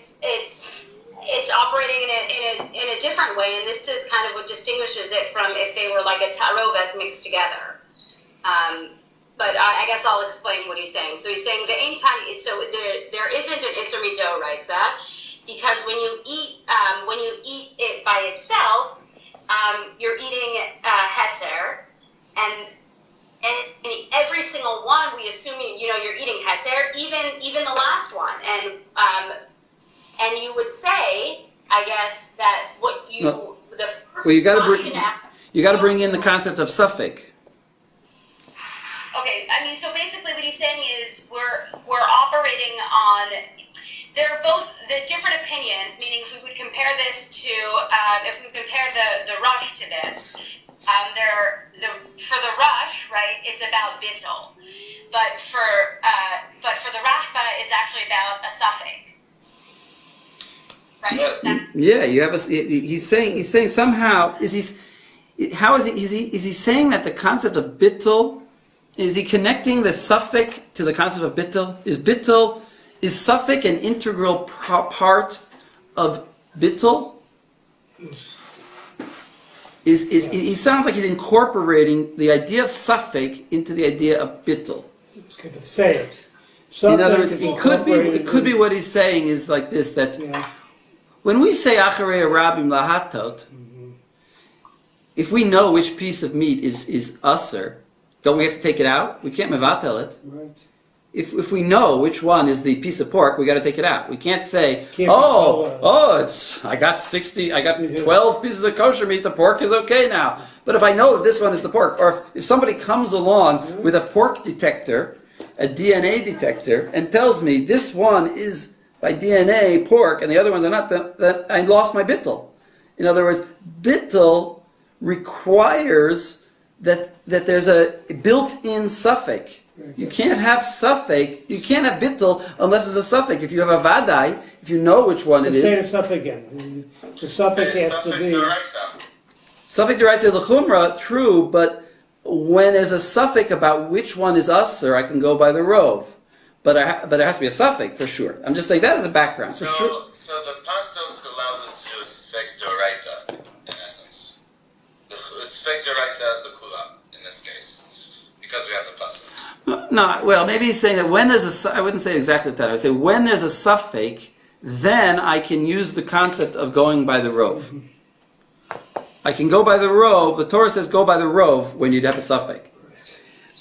it's operating in a different way, and this is kind of what distinguishes it from if they were like a taroves mixed together. But I guess I'll explain what he's saying. So he's saying there isn't an Isser Midoraisa, because when you eat it by itself, you're eating heter, and every single one we assume you're eating heter, even the last one, and you would say, I guess, that what you the first you got to bring in the concept of suffix. Okay, I mean, so basically what he's saying is we're operating on, they're both the different opinions, meaning if we would compare this to, if we compare the rush to this, for the rush, right, it's about bittul, but for the rashba, it's actually about a suffix. Right? Yeah, you have he's saying somehow, is he saying that the concept of bittul, is he connecting the suffix to the concept of bittul? Is suffix an integral part of bittul? He sounds like he's incorporating the idea of suffix into the idea of bittul. Say it. In other words, it could be what he's saying is like this, that when we say acharei rabim lahatot, if we know which piece of meat is usser, don't we have to take it out? We can't mevatel it. Right. If we know which one is the piece of pork, we got to take it out. We can't say, I got 12 pieces of kosher meat, the pork is okay now. But if I know that this one is the pork, or if somebody comes along with a pork detector, a DNA detector, and tells me this one is by DNA pork and the other ones are not, that I lost my bittul. In other words, bittul requires that there's a built-in suffix. You can't have suffix, you can't have bittul unless it's a suffix. If you have a vadai, if you know which one it is. Say the suffix again. The suffix has to be... Suffix d'oraita l'chumra, true, but when there's a suffix about which one is usher, I can go by the rov. But it has to be a suffix, for sure. I'm just saying that as a background. So, for sure. So the pasuk allows us to do a suffix d'oraita, in essence. The suffix d'oraita l'kula, in this case, because we have the pasuk. No, well, maybe he's saying that when there's I wouldn't say exactly that. I would say when there's a suffix, then I can use the concept of going by the rov. I can go by the rov. The Torah says go by the rov when you'd have a suffix.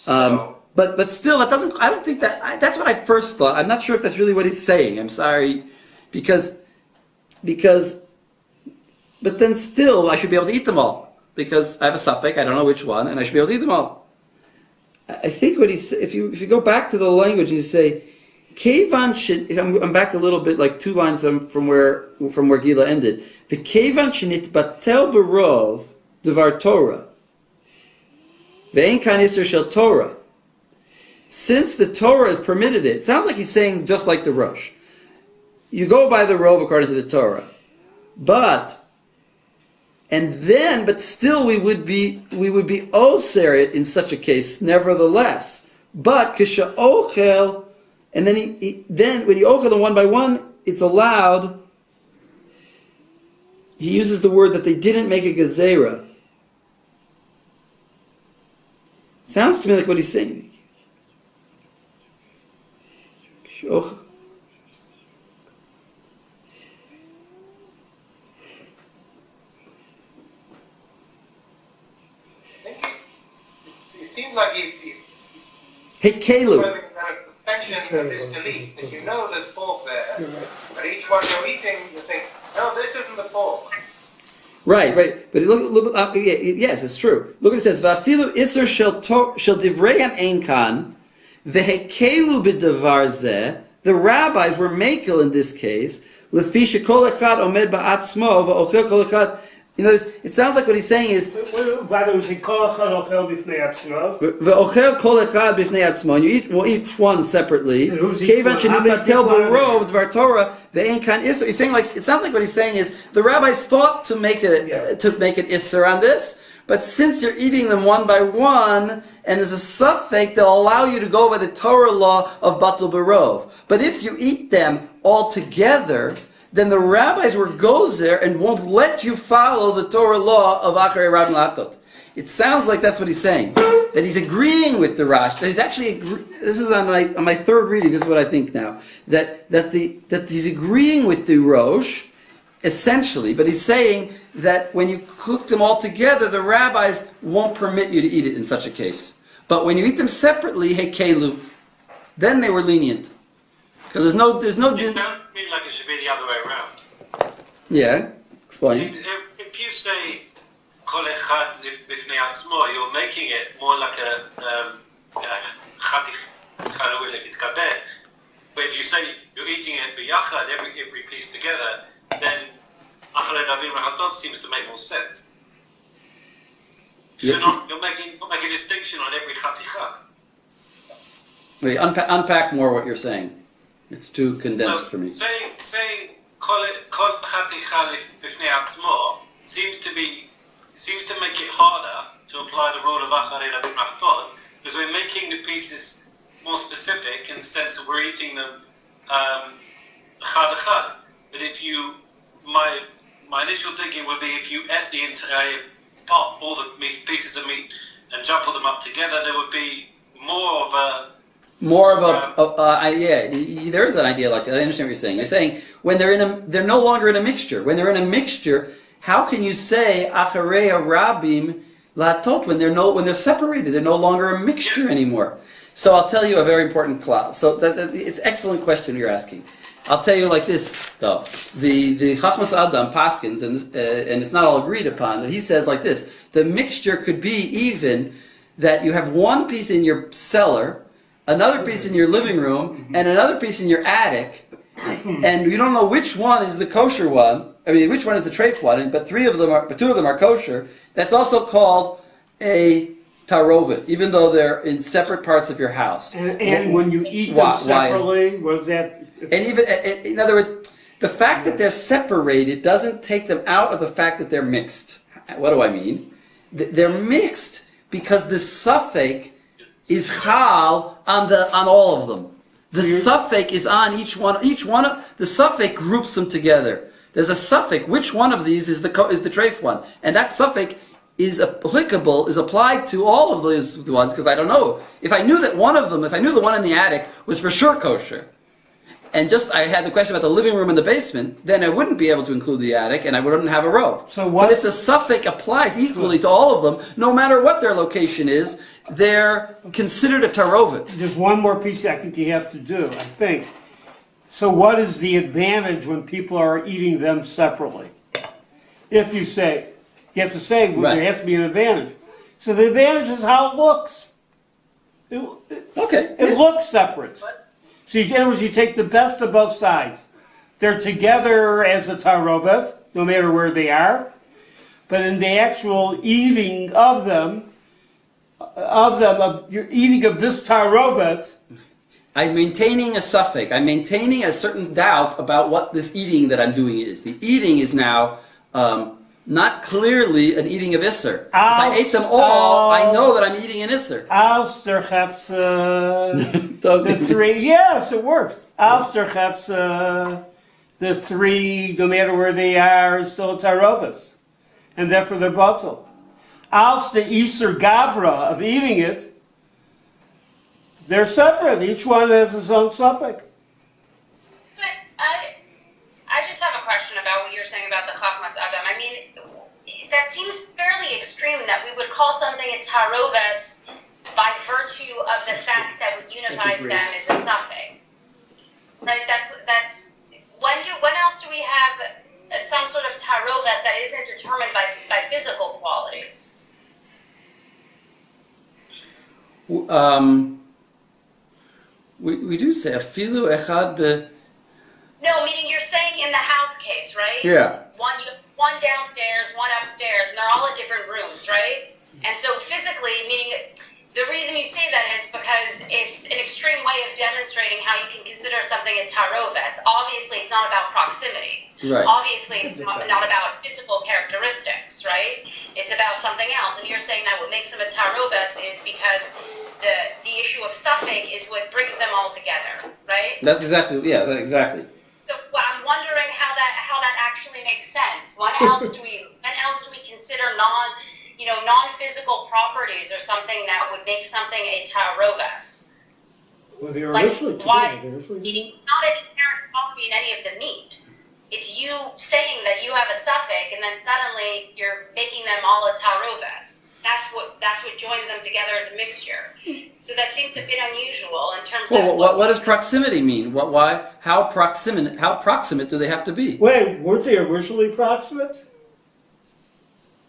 But still, that doesn't. I don't think that. That's what I first thought. I'm not sure if that's really what he's saying. I'm sorry, because. But then still, I should be able to eat them all because I have a suffix. I don't know which one, and I should be able to eat them all. I think what he's. If you go back to the language and you say, "Kevan," if I'm back a little bit, like 2 lines from where Gila ended. The Kevan shenit batel berov devar Torah. Ve'en kan iser shel Torah. Since the Torah has permitted it, sounds like he's saying just like the Rosh. You go by the rov according to the Torah, but still we would be oser it in such a case, nevertheless. But kisha ochel, and then when you ochel them one by one, it's allowed. He uses the word that they didn't make a gezerah. Sounds to me like what he's saying. Thank you. It seems like he's Hey, Kalu. suspension of disbelief, that you know there's pork there, but each one you're eating, you think, no, this isn't the pork. Right. But look yes, it's true. Look what it says. Va'afilu iser shel divrei ein kan, vehekelu b'davar zeh. The rabbis were makel in this case. Lefi shekol echad omed ba'atzmo va'ochel kol echad. It sounds like what he's saying is. By the way, kol echad ochel b'fnei atzmo. Ve'ochel kol echad b'fnei atzmo. And you eat each one separately. Kevan shenipatel b'rov dvar Torah ve'ein kan iser. He's saying like it sounds like what he's saying is the rabbis thought to make an iser on this, but since you're eating them one by one. And there's a suffix, they'll allow you to go by the Torah law of Batul Barov. But if you eat them all together, then the rabbis were goes there and won't let you follow the Torah law of Acharei Rabim Latot. It sounds like that's what he's saying. That he's agreeing with the Rash. That he's actually this is on my third reading. This is what I think now. That he's agreeing with the Rosh, essentially, but he's saying that when you cook them all together, the rabbis won't permit you to eat it in such a case. But when you eat them separately, hekelu, then they were lenient. Because there's no. It don't mean like it should be the other way around. Yeah, explain. See, if you say kol echad b'fnei atzmo, you're making it more like a chatikha raui levitkabeh. But if you say you're eating it b'yachad, every piece together, then Acharei Rabim Latot seems to make more sense. You're making a distinction on every chatikha. Wait, unpack more what you're saying. It's too condensed for me. Saying kol chatikha b'fnei atzmo seems to make it harder to apply the rule of Acharei Rabim Latot because we're making the pieces more specific in the sense that we're eating them chad. But if you, my initial thinking would be if you ate the entire pot, all the pieces of meat, and jumble them up together, there would be more of a. There is an idea like that. I understand what you're saying. You're saying when they're no longer in a mixture. When they're in a mixture, how can you say Acharei Rabim Latot when they're separated? They're no longer a mixture anymore. So I'll tell you a very important cloud. So it's an excellent question you're asking. I'll tell you like this though. The Chachmas Adam Paskins and it's not all agreed upon. But he says like this: the mixture could be even that you have one piece in your cellar, another piece in your living room, and another piece in your attic, and you don't know which one is the kosher one. I mean, which one is the treif one? But two of them are kosher. That's also called a tarovet, even though they're in separate parts of your house. And when you eat them separately, what is that? And even, in other words, the fact that they're separated doesn't take them out of the fact that they're mixed. What do I mean? They're mixed because the suffix is chal on all of them. The suffix is on each one. The suffix groups them together. There's a suffix. Which one of these is the treif one? And that suffix is applied to all of those ones, because I don't know. If I knew that one of them, if I knew the one in the attic was for sure kosher, and just I had the question about the living room and the basement, then I wouldn't be able to include the attic, and I wouldn't have a rove. But if the suffix applies equally to all of them, no matter what their location is, they're considered a tarovet. There's one more piece I think you have to do, I think. So what is the advantage when people are eating them separately? If you say, you have to say, well, Right. there has to be an advantage. So the advantage is how it looks. It looks separate. So in other words, you take the best of both sides. They're together as a tarovet, no matter where they are. But in the actual eating of them, of your eating of this tarovet, I'm maintaining a suffix. I'm maintaining a certain doubt about what this eating that I'm doing is. The eating is now not clearly an eating of Isser. If I ate them all, I know that I'm eating an Isser. Alster the three, yes, it works. Alster the three, no matter where they are, is still a tarovet. And therefore they're bottled. Alster Isser Gavra of eating it, they're separate. Each one has its own suffix. But I just have a question about what you're saying about the Chachmas Adam. I mean, that seems fairly extreme that we would call something a taroves by virtue of the fact that what unifies them is a suffix. Right? That's when else do we have some sort of taroves that isn't determined by physical qualities? We do say afilu echad be. No, meaning you're saying in the house case, right? Yeah. One downstairs, one upstairs, and they're all in different rooms, right? And so physically, meaning the reason you say that is because it's an extreme way of demonstrating how you can consider something a taroves. Obviously, it's not about proximity. Right. Obviously, it's not about physical characteristics, right? It's about something else. And you're saying that what makes them a taroves is because the issue of suffix is what brings them all together, right? That's exactly, exactly. So I'm wondering how that else do we consider non-physical properties or something that would make something a taroves? Well, they were Like, originally why? together. It's not an inherent quality in any of the meat. It's you saying that you have a suffix, and then suddenly you're making them all a taroves. That's what joins them together as a mixture. So that seems a bit unusual in terms of. Well, what does proximity mean? How proximate do they have to be? Wait, weren't they originally proximate?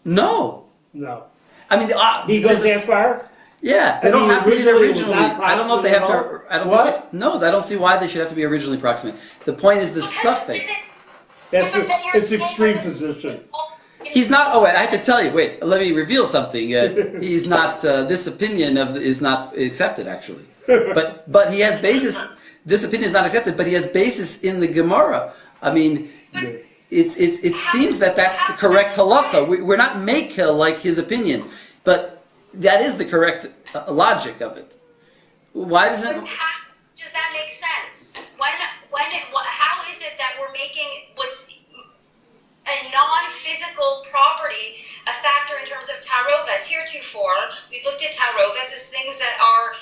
No. No. I mean, He goes that far? Yeah, they I don't mean, have to be originally it was originally. not I don't know if they have to. I don't. What? Think, no, I don't see why they should have to be originally proximate. The point is the suffix. It's extreme position. He's not. Oh wait, I have to tell you. Wait, let me reveal something. He's not. This opinion is not accepted actually. But he has basis. This opinion is not accepted, but he has basis in the Gemara. I mean, it seems that that's the correct halacha. We're not makil like his opinion, but that is the correct logic of it. Why doesn't? Does that make sense? How is it that we're making what's a non-physical property a factor in terms of taroves? Heretofore, we looked at taroves as things that are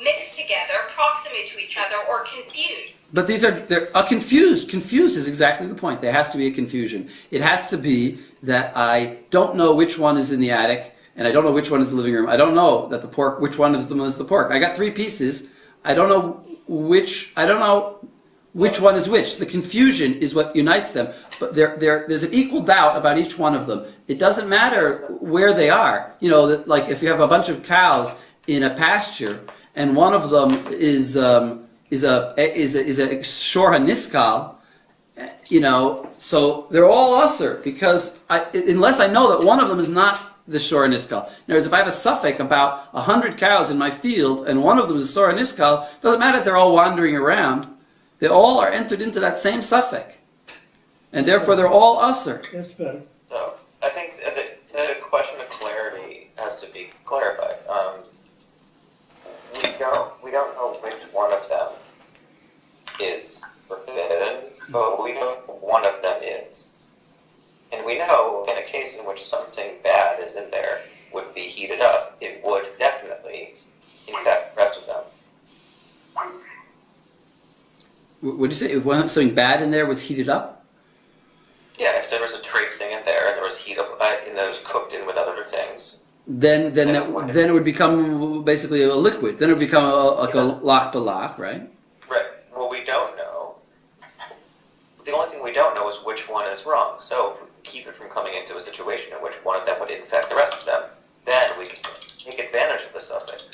mixed together, proximate to each other, or confused. But they're confused. Confused is exactly the point. There has to be a confusion. It has to be that I don't know which one is in the attic, and I don't know which one is the living room. I don't know that the pork, which one is the pork. I got 3 pieces. I don't know which one is which. The confusion is what unites them. But there's an equal doubt about each one of them. It doesn't matter where they are. You know, like if you have a bunch of cows in a pasture, and one of them is a shor haniskal, you know, so they're all usser because unless I know that one of them is not the shor haniskal. In other words, if I have a suffix about 100 cows in my field and one of them is shor haniskal, it doesn't matter if they're all wandering around. They all are entered into that same suffix, and therefore they're all usser. That's better. So I think the question of clarity has to be clarified. We don't know which one of them is forbidden, but we know one of them is. And we know in a case in which something bad is in there would be heated up, it would definitely infect the rest of them. What did you say? If something bad in there was heated up? Yeah, if there was a trait thing in there and there was heat up, and that was cooked in with other things. Then it would become basically a liquid. Then it would become like a lach belach, right? Right. Well, we don't know. The only thing we don't know is which one is wrong. So if we keep it from coming into a situation in which one of them would infect the rest of them, then we can take advantage of the suffix.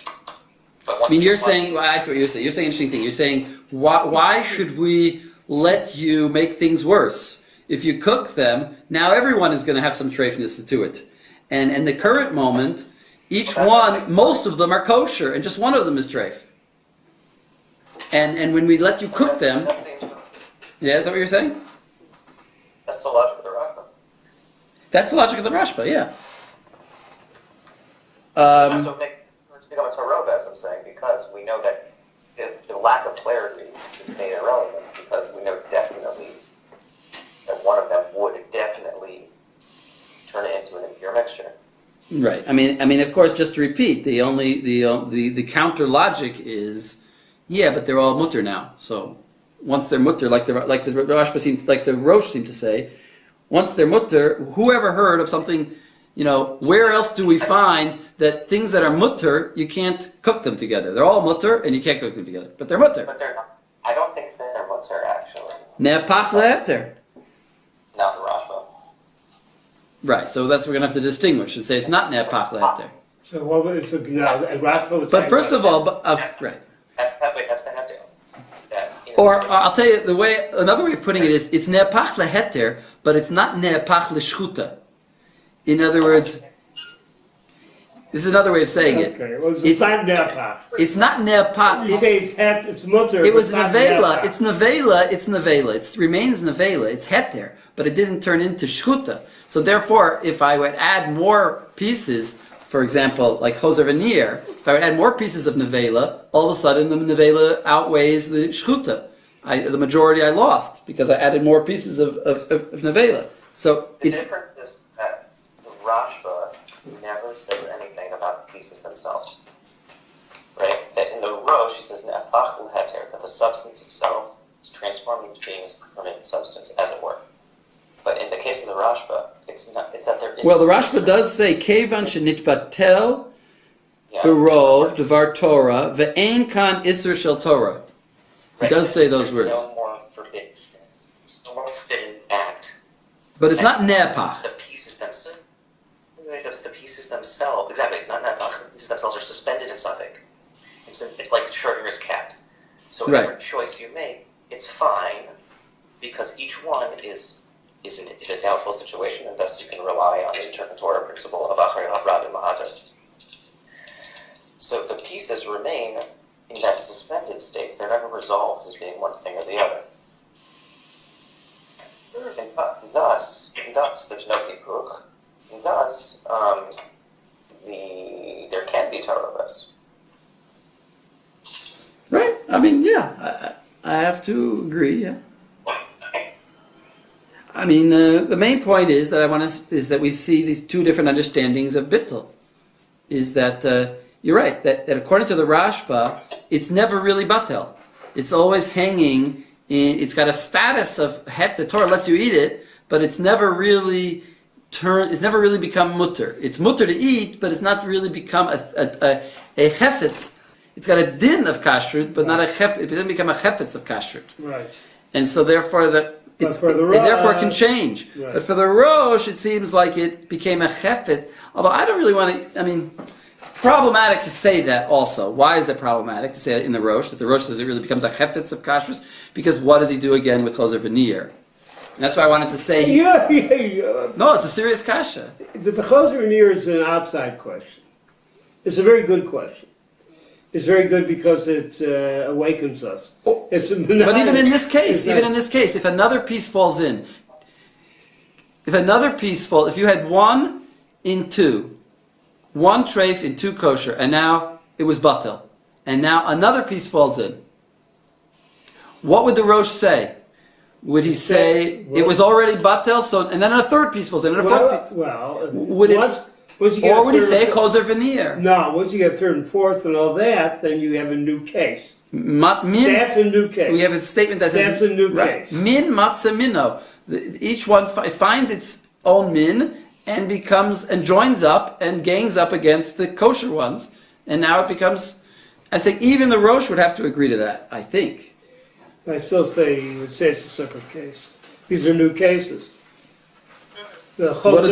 I mean, you're saying, well, I see what you're saying. You're saying an interesting thing. You're saying, why should we let you make things worse? If you cook them, now everyone is going to have some treifness to it. And in the current moment, most of them are kosher, and just one of them is treif. And when we let you cook them, yeah, is that what you're saying? That's the logic of the Rashba. That's the logic of the Rashba, yeah. So it's become a taroves, I'm saying, because we know that the lack of clarity is made irrelevant, because we know definitely that one of them would definitely turn it into an impure mixture. Right. I mean, of course, just to repeat, the counter logic is, yeah, but they're all mutter now. So once they're mutter, like the Rashba like the Rosh seemed to say, once they're mutter, whoever heard of something, you know, where else do we find that things that are mutter, you can't cook them together? They're all mutter, and you can't cook them together. But they're mutter. But they're not. I don't think they're mutter, actually. Ne'apach le'eter. Not the Rashba. Right, so that's what we're going to have to distinguish and say it's not ne'apach le'eter. So what it's a Rashba would But say first of all, right. That's the heter. Or I'll tell you another way of putting it is it's ne'apach le'heter, but it's not ne'apach le'shchuta. In other words, this is another way of saying it. Okay, well, it's not ne'apach. It's not ne'apach. You say it's mutter. It was but nevela. not It's nevela. It's nevela. It remains nevela. It's heter, but it didn't turn into shchuta. So therefore, if I would add more pieces, for example, like choser veneer, if I would add more pieces of nevela, all of a sudden the nevela outweighs the shchuta. The majority I lost because I added more pieces of nevela. So The it's difference is that the Rashba never says anything about the pieces themselves. Right? That in the Rosh, he says, Ne'afach l'heter, that the substance itself is transformed into being a permanent substance, as it were. But in the case of the Rashba, it's that there is... well, the Rashba does say, Kevan shenitbatel berov devar Torah ve'ein kan isur shel Torah. He does say those words. No more forbidden act. But it's not ne'apach. The pieces themselves... The pieces themselves... Exactly, it's not ne'apach. The pieces themselves are suspended in suffix. It's like Schrodinger's cat. So Right. every choice you make, it's fine, because each one is a doubtful situation, and thus you can rely on the internal Torah principle of Acharei Rabbi Mahatos. So the pieces remain in that suspended state. They're never resolved as being one thing or the other. And thus there's no hipuch. And thus, there can be Torah-less. Right? I mean, yeah, I have to agree, yeah. I mean, the main point is that we see these two different understandings of bittul. Is that you're right that according to the Rashba, it's never really batel. It's always hanging in. It's got a status of het. The Torah lets you eat it, but it's never really It's never really become mutter. It's mutter to eat, but it's not really become a chefetz. It's got a din of kashrut, but not a chef. It doesn't become a chefetz of kashrut. Right. And so therefore it therefore can change. Right. But for the Rosh, it seems like it became a chefet. Although I don't really want to. I mean, it's problematic to say that. Also, why is that problematic to say that in the Rosh? That the Rosh says it really becomes a chefetz of kashrut, because what does he do again with chozer v'nir? And that's why I wanted to say. Yeah. No, it's a serious kasha. But the chozer v'nir is an outside question. It's a very good question. It's very good because it awakens us. Oh, It's but even in this case, if another piece falls in, if you had one treif in two kosher, and now it was batel, and now another piece falls in, what would the Rosh say? Would he say it was already batel, so, and then a third piece falls in, and a fourth piece? Well, Would it? once you get Or would he third- say chozer v'nir? No, once you get third and fourth and all that, then you have a new case. That's a new case. We have a statement that says That's a new right, case. min matzah minno. Each one finds its own min and joins up and gangs up against the kosher ones, and now it becomes. I say even the Rosh would have to agree to that. I think. I still say you would say it's a separate case. These are new cases. What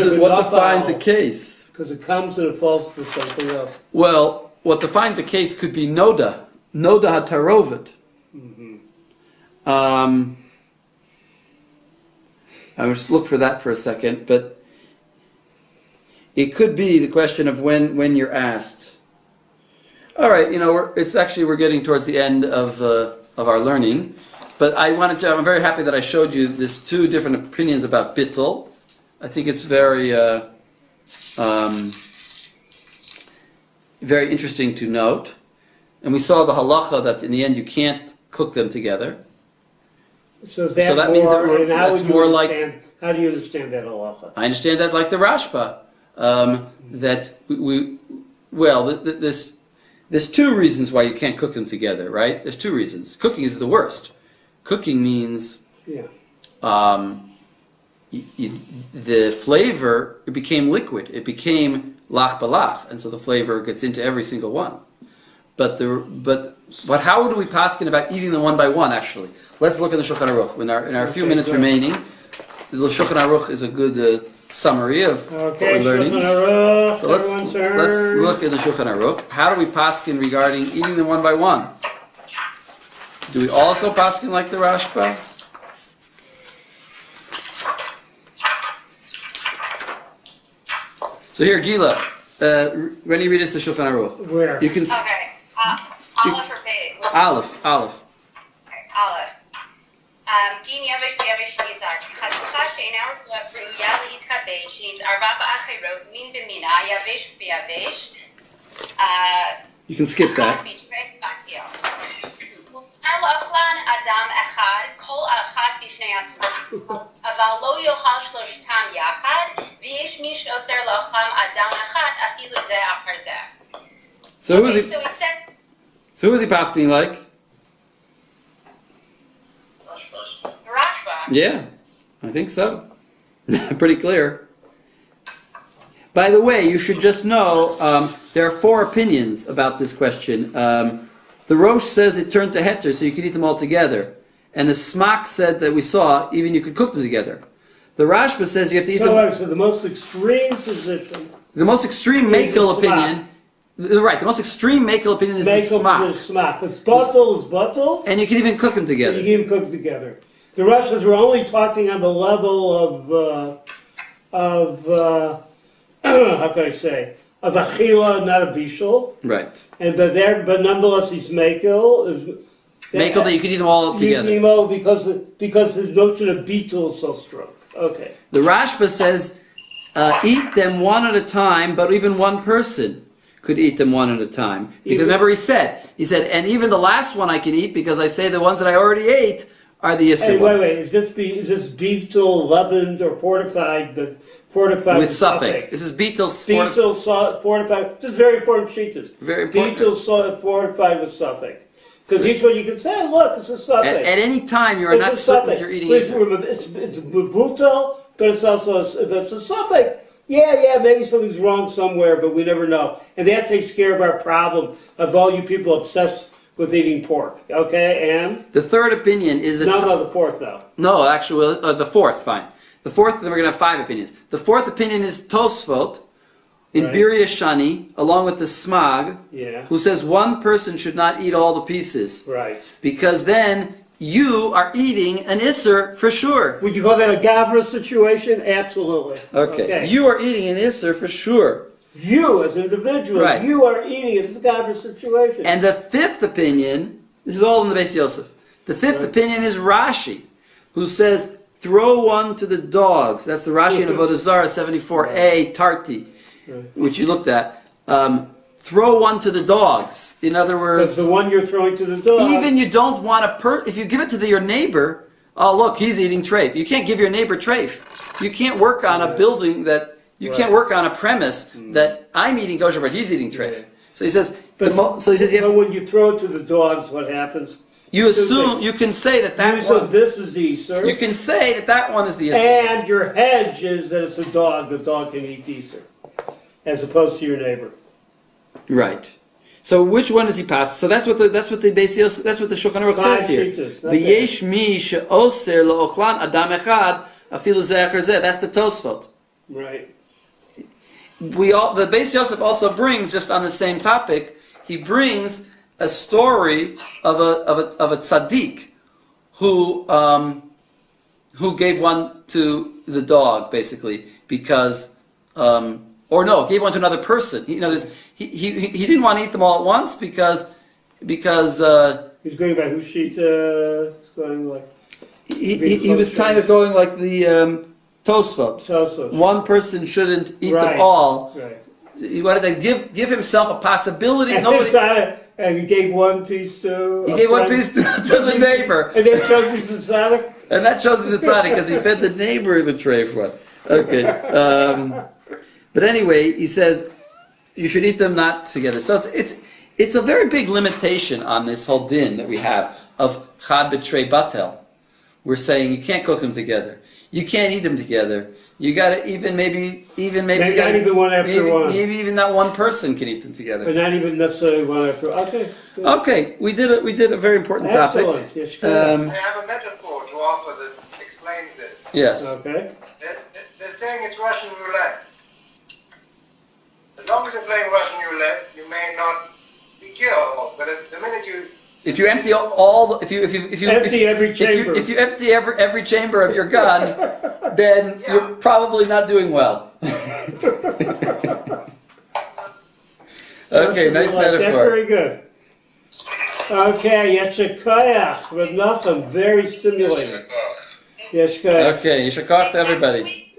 defines a case? Because it comes and it falls to something else. Well, what defines a case could be noda hatarovet. I will just look for that for a second, but it could be the question of when you're asked. All right, we're getting towards the end of our learning, but I'm very happy that I showed you these two different opinions about bittul. I think it's very very interesting to note. And we saw the halacha that in the end you can't cook them together. So that means that how that's more like. How do you understand that halacha? I understand that like the Rashba. That there's two reasons why you can't cook them together, right? There's two reasons. Cooking is the worst. Cooking means the flavor, it became liquid. It became lach balach, and so the flavor gets into every single one. But how do we paskin about eating them one by one? Actually, let's look at the Shulchan Aruch. In our few minutes remaining, the Shulchan Aruch is a good summary of what we're learning. Aruch, So let's look at the Shulchan Aruch. How do we paskin regarding eating them one by one? Do we also paskin like the Rashba? So here, Gila, when you read us the Shulchan Aruch, where you can. Okay. Aleph or Beit? Aleph. Okay, Aleph. Din Yavish Yavish Nizak. Chaticha she'ena ru'uya li'itkabesh. She'needs arba ba'achirot min b'mina yavish b'yavish. You can skip that. Mותר לאכלן אדם אחד, כל אחד בפני עצמו, אבל לא יאכל שלושתם יחד, ויש מי שאוסר לאכלם אדם אחד, אפילו זה אחר זה. So who is he? So he said, So who is he passing like? Rashba. Yeah, I think so. Pretty clear. By the way, you should just know there are 4 opinions about this question. The Rosh says it turned to heter, so you could eat them all together. And the Smak said that we saw, even you could cook them together. The Rashba says you have to eat them... So the most extreme position... The most extreme Makel opinion... Right, the most extreme Makel opinion is the Smak. It's bottle. And you can even cook them together. You can even cook them together. The Russians were only talking on the level of how can I say, of achila, not a bishul. Right. But nonetheless, he's Makel. Makel that you can eat them all together. Because his notion of bitul is so strong. Okay. The Rashba says, eat them one at a time, but even one person could eat them one at a time. Because remember he said, and even the last one I can eat because I say the ones that I already ate are the Yisr ones. Wait, is this bitul leavened or fortified? But fortified with suffix. This is bitul fortified. This is very important shittas. Very important. Bitul fortified with suffix. Because each one you can say, look, it's a suffix. At any time you are not certain that you're eating it. It's mevutal, but it's also if it's a suffix. Yeah, maybe something's wrong somewhere, but we never know. And that takes care of our problem of all you people obsessed with eating pork. Okay, and? The third opinion is that... No, the fourth, though. No, actually, the fourth, fine. The fourth, then we're going to have 5 opinions. The fourth opinion is Tosfot, in Birya Shani, along with the Smag, who says one person should not eat all the pieces. Right. Because then you are eating an Isser for sure. Would you call that a Gavra situation? Absolutely. Okay. You are eating an Isser for sure. You, as an individual, you are eating it. It's a Gavra situation. And the 5th opinion, this is all in the Beis Yosef. The 5th opinion is Rashi, who says, throw one to the dogs. That's the Rashi in Avodah Zarah 74a, Tarti, which you looked at. Throw one to the dogs. In other words... But the one you're throwing to the dogs... Even you don't want if you give it to your neighbor, oh look, he's eating treif. You can't give your neighbor treif. You can't work on a building that... You can't work on a premise that I'm eating kosher, but he's eating treif. So he says... But when you throw it to the dogs, what happens? You assume, you can say that one... this is the Easter. You can say that one is the Easter. And your hedge is that it's a dog. The dog can eat Easter. As opposed to your neighbor. Right. So which one does he pass? So that's what the Beis Yosef, that's what the Shulchan Aruch says here. V'yesh mi she'oser la'ochlan adam echad afilu zeh acher zeh. That's the Tosfot. Right. The Beis Yosef also brings, just on the same topic, he brings a story of a tzaddik who gave one to the dog, basically, because gave one to another person. He didn't want to eat them all at once because he's going by Hushita. He was kind of going like the Tosfot. One person shouldn't eat them all. Right. He wanted to give himself a possibility. And he gave one piece to... He gave one piece to the neighbor. And that shows he's a tzaddik? And that shows he's a tzaddik because he fed the neighbor the treif one. Okay. But anyway, he says you should eat them not together. So it's a very big limitation on this whole din that we have of chad b'trei batel. We're saying you can't cook them together. You can't eat them together. You got to maybe not even one after one. Maybe even that one person can eat them together. But not even necessarily one after. Okay. Good. Okay. We did a very important topic. Yes, I have a metaphor to offer that explains this. Yes. Okay. They're saying it's Russian roulette. As long as you're playing Russian roulette, you may not be killed. But the minute you... If you empty every chamber. If you empty every chamber of your gun, then you're probably not doing well. Okay, nice metaphor. That's very good. Okay, Yeshakayach with Nachum, very stimulating. Yeshakayach. Okay, Yeshakayach to everybody.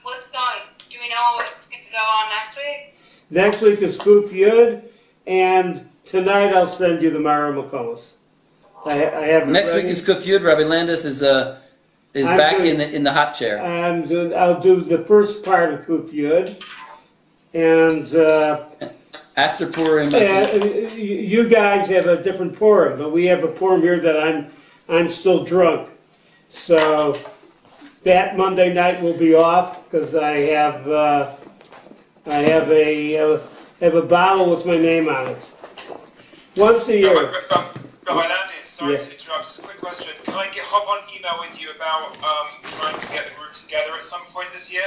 What's going? Do we know what's going to go on next week? Next week is Kuf Yud, and tonight I'll send you the Mara Makomos. I have it Next ready. week is Kuf Yud. Rabbi Landis is I'm back doing- in the hot chair. I'll do the first part of Kuf Yud, and After Purim, I think- you guys have a different Purim, but we have a Purim here that I'm still drunk. So that Monday night will be off because I have a bottle with my name on it. Once a year. Rabbi Landis, sorry Yeah. to interrupt. Just a quick question. Can I hop on email with you about trying to get the group together at some point this year?